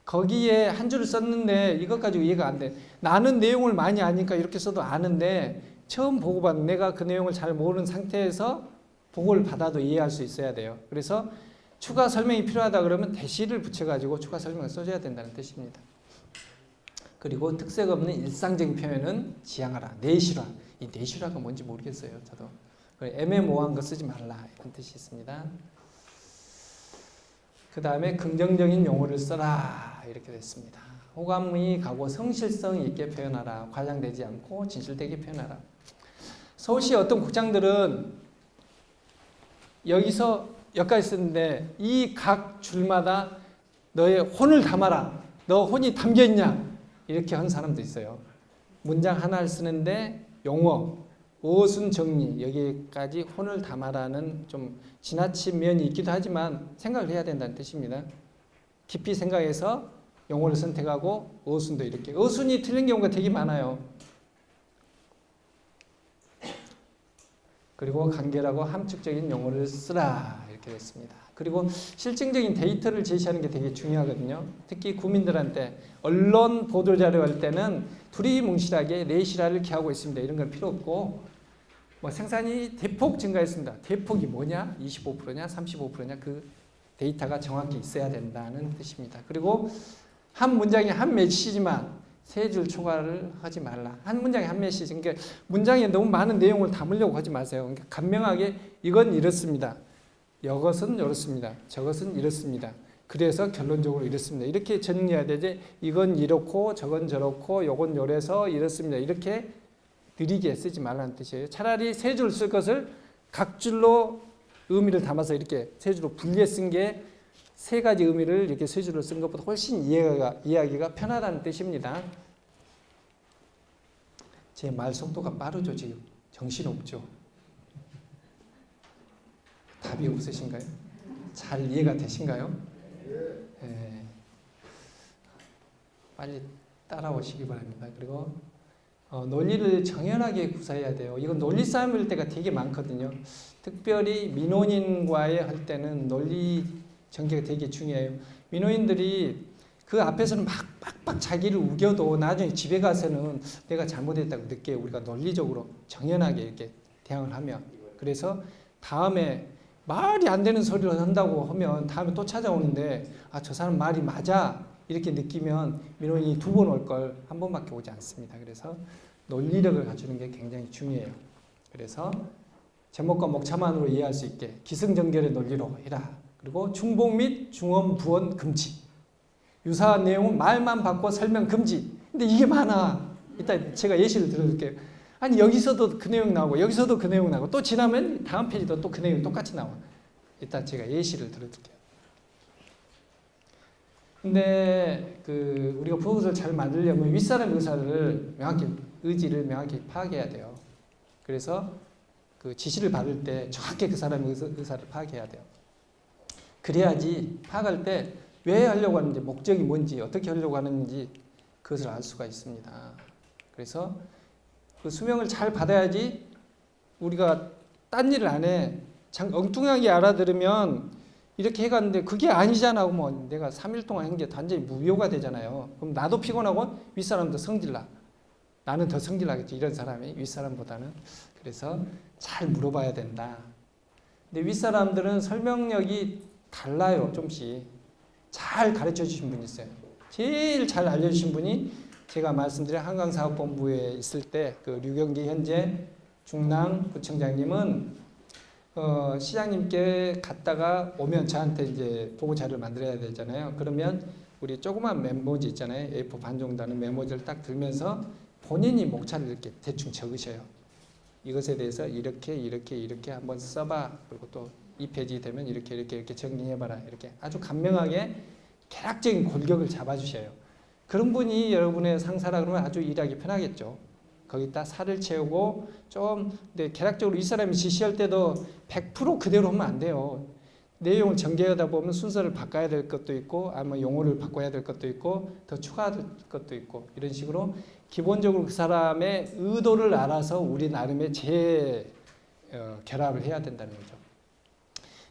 거기에 한 줄을 썼는데 이것 가지고 이해가 안 돼. 나는 내용을 많이 아니까 이렇게 써도 아는데 처음 보고받는 내가 그 내용을 잘 모르는 상태에서 보고를 받아도 이해할 수 있어야 돼요. 그래서 추가 설명이 필요하다 그러면 대시를 붙여가지고 추가 설명을 써줘야 된다는 뜻입니다. 그리고 특색 없는 일상적인 표현은 지양하라. 내실화. 이 내실화가 뭔지 모르겠어요. 저도. 애매모호한 거 쓰지 말라. 이런 뜻이 있습니다. 그 다음에 긍정적인 용어를 써라 이렇게 됐습니다. 호감이 가고 성실성 있게 표현하라. 과장되지 않고 진실되게 표현하라. 서울시 어떤 국장들은 여기까지 쓰는데 이 각 줄마다 너의 혼을 담아라. 너 혼이 담겨있냐? 이렇게 한 사람도 있어요. 문장 하나를 쓰는데 용어, 어순 정리 여기까지 혼을 담아라는 좀 지나친 면이 있기도 하지만 생각을 해야 된다는 뜻입니다. 깊이 생각해서 용어를 선택하고 어순도 이렇게. 어순이 틀린 경우가 되게 많아요. 그리고 간결하고 함축적인 용어를 쓰라 이렇게 됐습니다. 그리고 실증적인 데이터를 제시하는 게 되게 중요하거든요. 특히 국민들한테 언론 보도자료 할 때는 두리뭉실하게 내실화를 기하고 있습니다. 이런 건 필요 없고 뭐 생산이 대폭 증가했습니다. 대폭이 뭐냐? 25%냐? 35%냐? 그 데이터가 정확히 있어야 된다는 뜻입니다. 그리고 한 문장에 한 메시지만 세 줄 초과를 하지 말라. 한 문장에 한 메시지. 그러니까 문장에 너무 많은 내용을 담으려고 하지 마세요. 그러니까 간명하게 이건 이렇습니다. 이것은 이렇습니다. 저것은 이렇습니다. 그래서 결론적으로 이렇습니다. 이렇게 정리해야 되지. 이건 이렇고 저건 저렇고 요건 요래서 이렇습니다. 이렇게 느리게 쓰지 말라는 뜻이에요. 차라리 세 줄 쓸 것을 각 줄로 의미를 담아서 이렇게 세 줄로 분리해 쓴 게 세 가지 의미를 이렇게 세 줄로 쓴 것보다 훨씬 이해하기가 편하다는 뜻입니다. 제 말 속도가 빠르죠, 지금. 정신없죠. 답이 없으신가요? 잘 이해가 되신가요? 네. 빨리 따라오시기 바랍니다. 그리고 논리를 정연하게 구사해야 돼요. 이건 논리 싸움일 때가 되게 많거든요. 특별히 민원인과의 할 때는 논리 전개가 되게 중요해요. 민원인들이 그 앞에서는 막 빡빡 자기를 우겨도 나중에 집에 가서는 내가 잘못했다고 느껴요. 우리가 논리적으로 정연하게 이렇게 대응을 하면. 그래서 다음에 말이 안 되는 소리를 한다고 하면 다음에 또 찾아오는데 아, 저 사람 말이 맞아 이렇게 느끼면 민원인이 두 번 올 걸 한 번밖에 오지 않습니다. 그래서 논리력을 갖추는 게 굉장히 중요해요. 그래서 제목과 목차만으로 이해할 수 있게 기승전결의 논리로 해라. 그리고 중복 및 중언, 부언 금지. 유사한 내용은 말만 바꿔 설명 금지. 근데 이게 많아. 이따 제가 예시를 들어줄게요. 아니 여기서도 그 내용 나오고 여기서도 그 내용 나오고 또 지나면 다음 페이지도 또 그 내용이 똑같이 나와. 이따 제가 예시를 들어줄게요. 근데 우리가 프로그램을 잘 만들려면 윗사람의 의지를 명확히 파악해야 돼요. 그래서 그 지시를 받을 때 정확히 그 사람의 의사를 파악해야 돼요. 그래야지 파악할 때 왜 하려고 하는지, 목적이 뭔지, 어떻게 하려고 하는지 그것을 알 수가 있습니다. 그래서 그 수명을 잘 받아야지 우리가 딴 일을 안 해. 엉뚱하게 알아들으면 이렇게 해갔는데 그게 아니잖아. 뭐 내가 3일 동안 한 게 완전히 무효가 되잖아요. 그럼 나도 피곤하고 윗사람도 성질나. 나는 더 성질나겠지. 이런 사람이 윗사람보다는. 그래서 잘 물어봐야 된다. 근데 윗사람들은 설명력이 달라요. 좀씩. 잘 가르쳐 주신 분이 있어요. 제일 잘 알려주신 분이 제가 말씀드린 한강사업본부에 있을 때 그 류경기 현재 중랑구청장님은 시장님께 갔다가 오면 저한테 이제 보고 자료를 만들어야 되잖아요. 그러면 우리 조그만 메모지 있잖아요. A4 반 정도 하는 메모지를 딱 들면서 본인이 목차를 이렇게 대충 적으셔요. 이것에 대해서 이렇게 한번 써봐. 그리고 또 이 페이지 되면 이렇게 정리해봐라. 이렇게 아주 간명하게 개략적인 골격을 잡아주셔요. 그런 분이 여러분의 상사라 그러면 아주 일하기 편하겠죠. 거기다 살을 채우고 좀 근데 개략적으로 이 사람이 지시할 때도 100% 그대로 하면 안 돼요. 내용을 전개하다 보면 순서를 바꿔야 될 것도 있고 아니면 용어를 바꿔야 될 것도 있고 더 추가할 것도 있고 이런 식으로 기본적으로 그 사람의 의도를 알아서 우리 나름의 결합을 해야 된다는 거죠.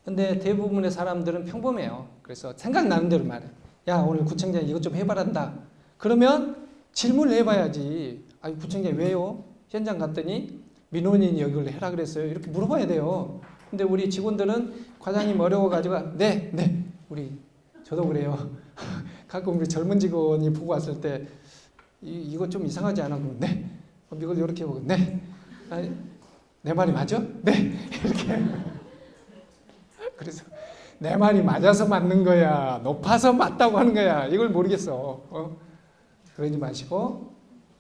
근데 대부분의 사람들은 평범해요. 그래서 생각나는 대로 말해. 야 오늘 구청장이 이것 좀 해봐란다. 그러면 질문을 해봐야지. 아니 구청장이 왜요? 현장 갔더니 민원인이 여기를 해라 그랬어요. 이렇게 물어봐야 돼요. 근데 우리 직원들은 과장님 어려워가지고 네 우리 저도 그래요. 가끔 우리 젊은 직원이 보고 왔을 때 이거 좀 이상하지 않아? 그럼 네. 이걸 이렇게 보고 네. 아니, 내 말이 맞아? 네. 이렇게. 그래서 내 말이 맞아서 맞는 거야, 높아서 맞다고 하는 거야, 이걸 모르겠어. 그러지 마시고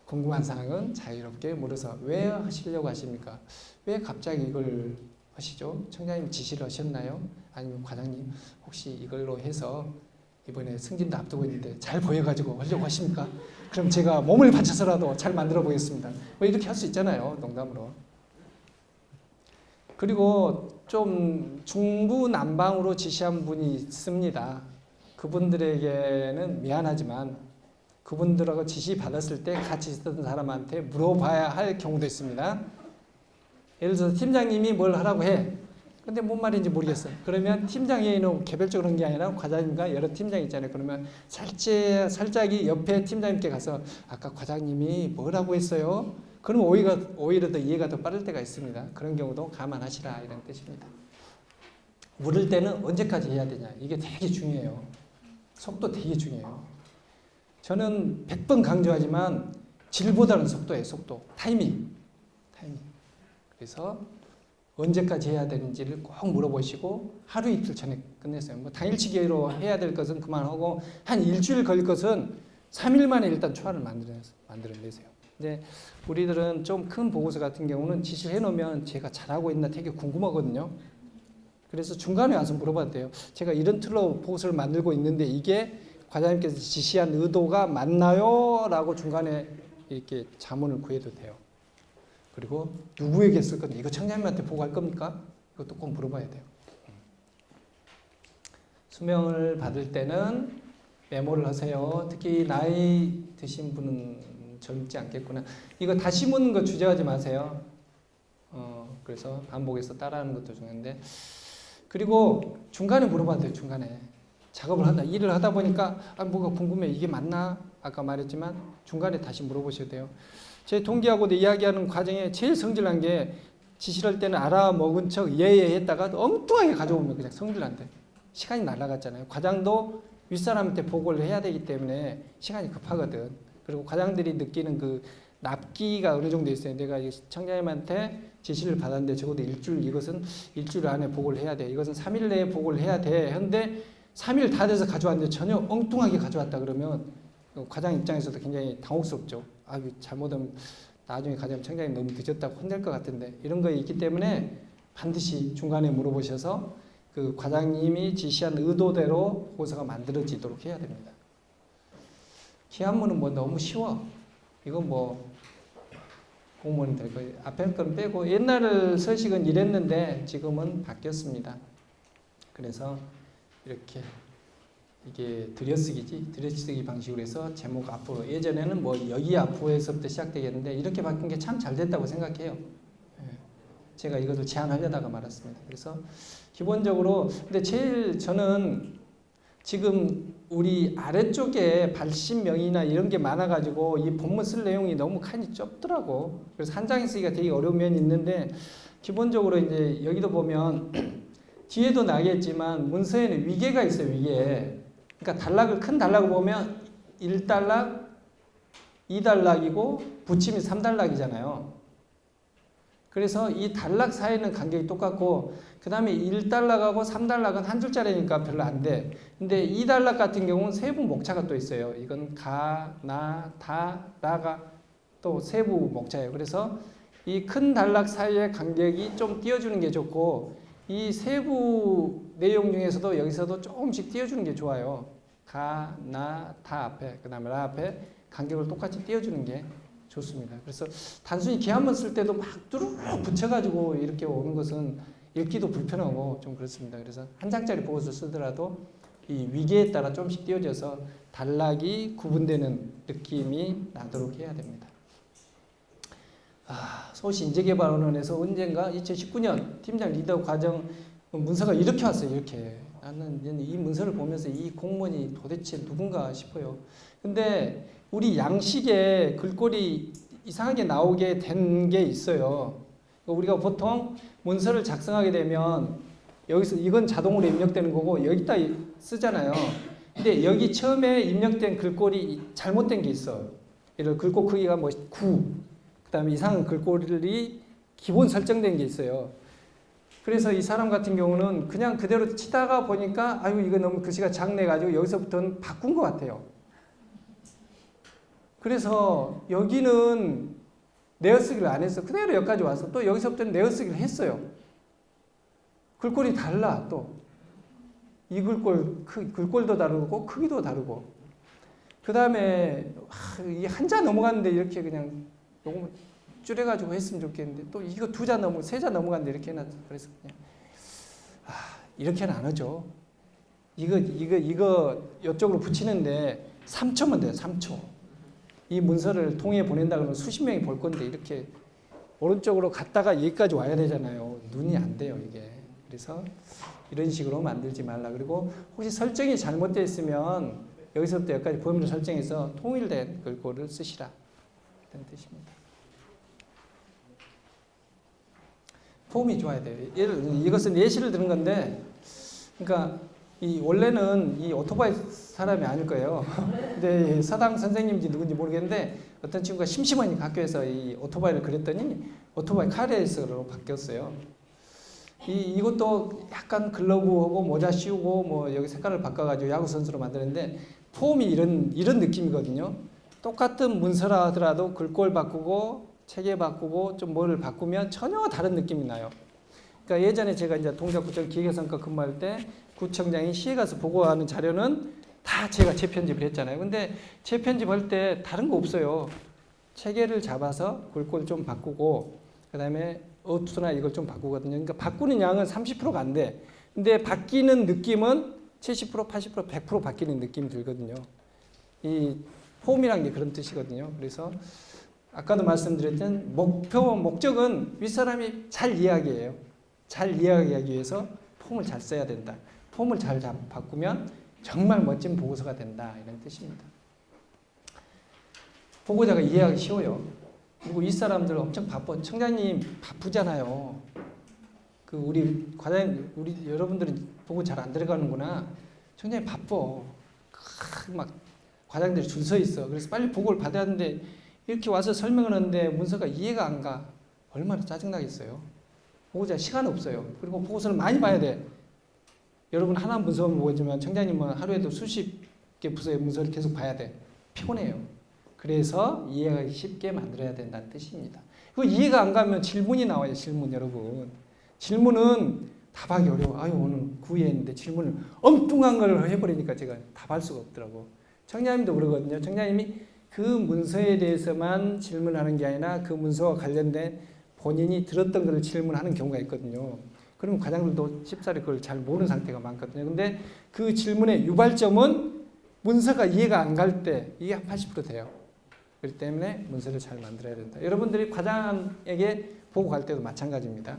궁금한 사항은 자유롭게 물어서 왜 하시려고 하십니까? 왜 갑자기 이걸 하시죠? 청장님 지시를 하셨나요? 아니면 과장님 혹시 이걸로 해서 이번에 승진도 앞두고 있는데 잘 보여가지고 하려고 하십니까? 그럼 제가 몸을 바쳐서라도 잘 만들어 보겠습니다. 뭐 이렇게 할 수 있잖아요, 농담으로. 그리고 좀 중구난방으로 지시한 분이 있습니다. 그분들에게는 미안하지만 그분들하고 지시 받았을 때 같이 있었던 사람한테 물어봐야 할 경우도 있습니다. 예를 들어서 팀장님이 뭘 하라고 해. 근데 뭔 말인지 모르겠어. 그러면 팀장회의는 개별적으로 하는 게 아니라 과장님과 여러 팀장이 있잖아요. 그러면 살짝이 옆에 팀장님께 가서 아까 과장님이 뭐라고 했어요? 그럼 오히려 더 이해가 더 빠를 때가 있습니다. 그런 경우도 감안하시라 이런 뜻입니다. 물을 때는 언제까지 해야 되냐. 이게 되게 중요해요. 속도 되게 중요해요. 저는 100번 강조하지만 질보다는 속도예요. 속도. 타이밍. 그래서 언제까지 해야 되는지를 꼭 물어보시고 하루 이틀 전에 끝냈어요. 뭐 당일치기로 해야 될 것은 그만하고 한 일주일 걸릴 것은 3일 만에 일단 초안을 만들어내세요. 근데 우리들은 좀 큰 보고서 같은 경우는 지시를 해놓으면 제가 잘하고 있나 되게 궁금하거든요. 그래서 중간에 와서 물어봐도 돼요. 제가 이런 틀로 보고서를 만들고 있는데 이게 과장님께서 지시한 의도가 맞나요? 라고 중간에 이렇게 자문을 구해도 돼요. 그리고 누구에게 쓸 건데 이거 청장님한테 보고할 겁니까? 이것도 꼭 물어봐야 돼요. 수명을 받을 때는 메모를 하세요. 특히 나이 드신 분은 젊지 않겠구나. 이거 다시 묻는 거 주저하지 마세요. 그래서 반복해서 따라하는 것도 중요한데 그리고 중간에 물어봐도 돼요. 중간에 작업을 한다. 일을 하다 보니까 뭐가 궁금해. 이게 맞나? 아까 말했지만 중간에 다시 물어보셔야 돼요. 제 동기하고도 이야기하는 과정에 제일 성질난 게 지시를 할 때는 알아먹은 척 예예 했다가 엉뚱하게 가져오면 그냥 성질난대. 시간이 날아갔잖아요. 과장도 윗사람한테 보고를 해야 되기 때문에 시간이 급하거든. 그리고 과장들이 느끼는 그 납기가 어느 정도 있어요. 내가 청장님한테 지시를 받았는데 적어도 이것은 일주일 안에 보고를 해야 돼. 이것은 3일 내에 보고를 해야 돼. 근데 3일 다 돼서 가져왔는데 전혀 엉뚱하게 가져왔다 그러면 과장 입장에서도 굉장히 당혹스럽죠. 잘못하면 나중에 과장 청장님 너무 늦었다고 혼낼 것 같은데 이런 거 있기 때문에 반드시 중간에 물어보셔서 그 과장님이 지시한 의도대로 보고서가 만들어지도록 해야 됩니다. 기한문은 뭐 너무 쉬워. 이건 뭐 공무원이 될 거예요. 앞에 건 빼고 옛날 서식은 이랬는데 지금은 바뀌었습니다. 그래서 이렇게 이게 들여쓰기 방식으로 해서 제목 앞으로 예전에는 뭐 여기 앞으로에서부터 시작되겠는데 이렇게 바뀐 게 참 잘 됐다고 생각해요. 제가 이것을 제안하려다가 말았습니다. 그래서 기본적으로 근데 제일 저는 지금 우리 아래쪽에 발신명이나 이런 게 많아가지고 이 본문 쓸 내용이 너무 칸이 좁더라고. 그래서 한 장에 쓰기가 되게 어려운 면이 있는데 기본적으로 이제 여기도 보면 뒤에도 나겠지만 문서에는 위계가 있어요. 위계. 그러니까 큰 단락을 보면 1단락, 2단락이고 붙임이 3단락이잖아요. 그래서 이 단락 사이는 간격이 똑같고 그 다음에 1단락하고 3단락은 한 줄짜리니까 별로 안 돼. 근데 2단락 같은 경우는 세부 목차가 또 있어요. 이건 가, 나, 다, 라가 또 세부 목차예요. 그래서 이 큰 단락 사이의 간격이 좀 띄워주는 게 좋고 이 세부 내용 중에서도 여기서도 조금씩 띄워주는 게 좋아요. 가, 나, 다 앞에, 그 다음에 라 앞에 간격을 똑같이 띄워주는 게 좋습니다. 그래서 단순히 기한문 쓸 때도 막 뚜룩 붙여가지고 이렇게 오는 것은 읽기도 불편하고 좀 그렇습니다. 그래서 한 장짜리 보고서 쓰더라도 이 위계에 따라 조금씩 띄워져서 단락이 구분되는 느낌이 나도록 해야 됩니다. 서울시 인재개발원에서 언젠가 2019년 팀장 리더 과정 문서가 이렇게 왔어요. 이렇게. 나는 이 문서를 보면서 이 공무원이 도대체 누군가 싶어요. 근데 우리 양식에 글꼴이 이상하게 나오게 된 게 있어요. 우리가 보통 문서를 작성하게 되면 여기서 이건 자동으로 입력되는 거고 여기다 쓰잖아요. 근데 여기 처음에 입력된 글꼴이 잘못된 게 있어. 예를 들어 글꼴 크기가 뭐 9, 그 다음에 이상한 글꼴이 기본 설정된 게 있어요. 그래서 이 사람 같은 경우는 그냥 그대로 치다가 보니까 아유 이거 너무 글씨가 작네가지고 여기서부터는 바꾼 것 같아요. 그래서 여기는 내어쓰기를 안 했어. 그대로 여기까지 와서 또 여기서부터는 내어쓰기를 했어요. 글꼴이 달라 또. 이 글꼴도 다르고 크기도 다르고. 그 다음에 이 한자 넘어갔는데 이렇게 그냥 요거 줄여가지고 했으면 좋겠는데 또 이거 세 자 넘어갔는데 이렇게 해놨어. 그래서 그냥 이렇게는 안 하죠. 이거 이쪽으로 붙이는데 3초면 돼요. 3초. 이 문서를 통해 보낸다 그러면 수십 명이 볼 건데 이렇게 오른쪽으로 갔다가 여기까지 와야 되잖아요. 눈이 안 돼요 이게. 그래서 이런 식으로 만들지 말라. 그리고 혹시 설정이 잘못되어 있으면 여기서부터 여기까지 범위를 설정해서 통일된 글꼴을 쓰시라. 이런 뜻입니다. 폼이 좋아야 돼요. 이것은 예시를 드는 건데, 그러니까 원래는 이 오토바이 사람이 아닐 거예요. 근데 서당 선생님인지 누군지 모르겠는데 어떤 친구가 심심하니까 학교에서 이 오토바이를 그렸더니 오토바이 카레이서로 바뀌었어요. 이것도 약간 글러브하고 모자 씌우고 뭐 여기 색깔을 바꿔가지고 야구 선수로 만드는데 폼이 이런 느낌이거든요. 똑같은 문서라 하더라도 글꼴 바꾸고 체계 바꾸고 좀 뭐를 바꾸면 전혀 다른 느낌이 나요. 그러니까 예전에 제가 이제 동작구청 기획성과 근무할 때 구청장이 시에 가서 보고하는 자료는 다 제가 재편집을 했잖아요. 근데 재편집할 때 다른 거 없어요. 체계를 잡아서 글꼴 좀 바꾸고 그 다음에 어투나 이걸 좀 바꾸거든요. 그러니까 바꾸는 양은 30%가 안 돼. 근데 바뀌는 느낌은 70%, 80%, 100% 바뀌는 느낌이 들거든요. 이 폼이란 게 그런 뜻이거든요. 그래서 아까도 말씀드렸던 목적은 윗사람이 잘 이해하기예요. 잘 이해하기 위해서 폼을 잘 써야 된다. 폼을 잘 바꾸면 정말 멋진 보고서가 된다. 이런 뜻입니다. 보고자가 이해하기 쉬워요. 그리고 윗사람들 엄청 바빠. 청장님 바쁘잖아요. 우리 과장님, 우리 여러분들은 보고 잘 안 들어가는구나. 청장님 바빠. 막 과장들이 줄 서 있어. 그래서 빨리 보고를 받아야 하는데 이렇게 와서 설명을 하는데 문서가 이해가 안 가. 얼마나 짜증나겠어요. 보고자 시간 없어요. 그리고 보고서를 많이 봐야 돼. 여러분 하나 문서만 보지만 청장님은 하루에도 수십 개 부서의 문서를 계속 봐야 돼. 피곤해요. 그래서 이해하기 쉽게 만들어야 된다는 뜻입니다. 그 이해가 안 가면 질문이 나와요. 질문 여러분. 질문은 답하기 어려워. 아유 오늘 구의했는데 질문을 엉뚱한 걸 해버리니까 제가 답할 수가 없더라고. 청장님도 그러거든요. 청장님이 그 문서에 대해서만 질문하는 게 아니라 그 문서와 관련된 본인이 들었던 것을 질문하는 경우가 있거든요. 그럼 과장들도 쉽사리 그걸 잘 모르는 상태가 많거든요. 근데 그 질문의 유발점은 문서가 이해가 안 갈 때 이게 한 80% 돼요. 그렇기 때문에 문서를 잘 만들어야 된다. 여러분들이 과장에게 보고 갈 때도 마찬가지입니다.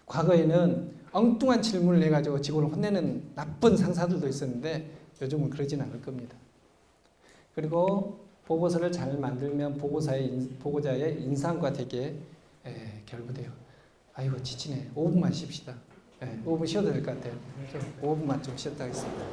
과거에는 엉뚱한 질문을 해가지고 직원을 혼내는 나쁜 상사들도 있었는데 요즘은 그러진 않을 겁니다. 그리고 보고서를 잘 만들면 보고자의 인상과 되게 결부돼요. 아이고 지치네. 5분만 쉽시다. 5분 쉬어도 될 것 같아요. 5분만 좀 쉬었다 하겠습니다.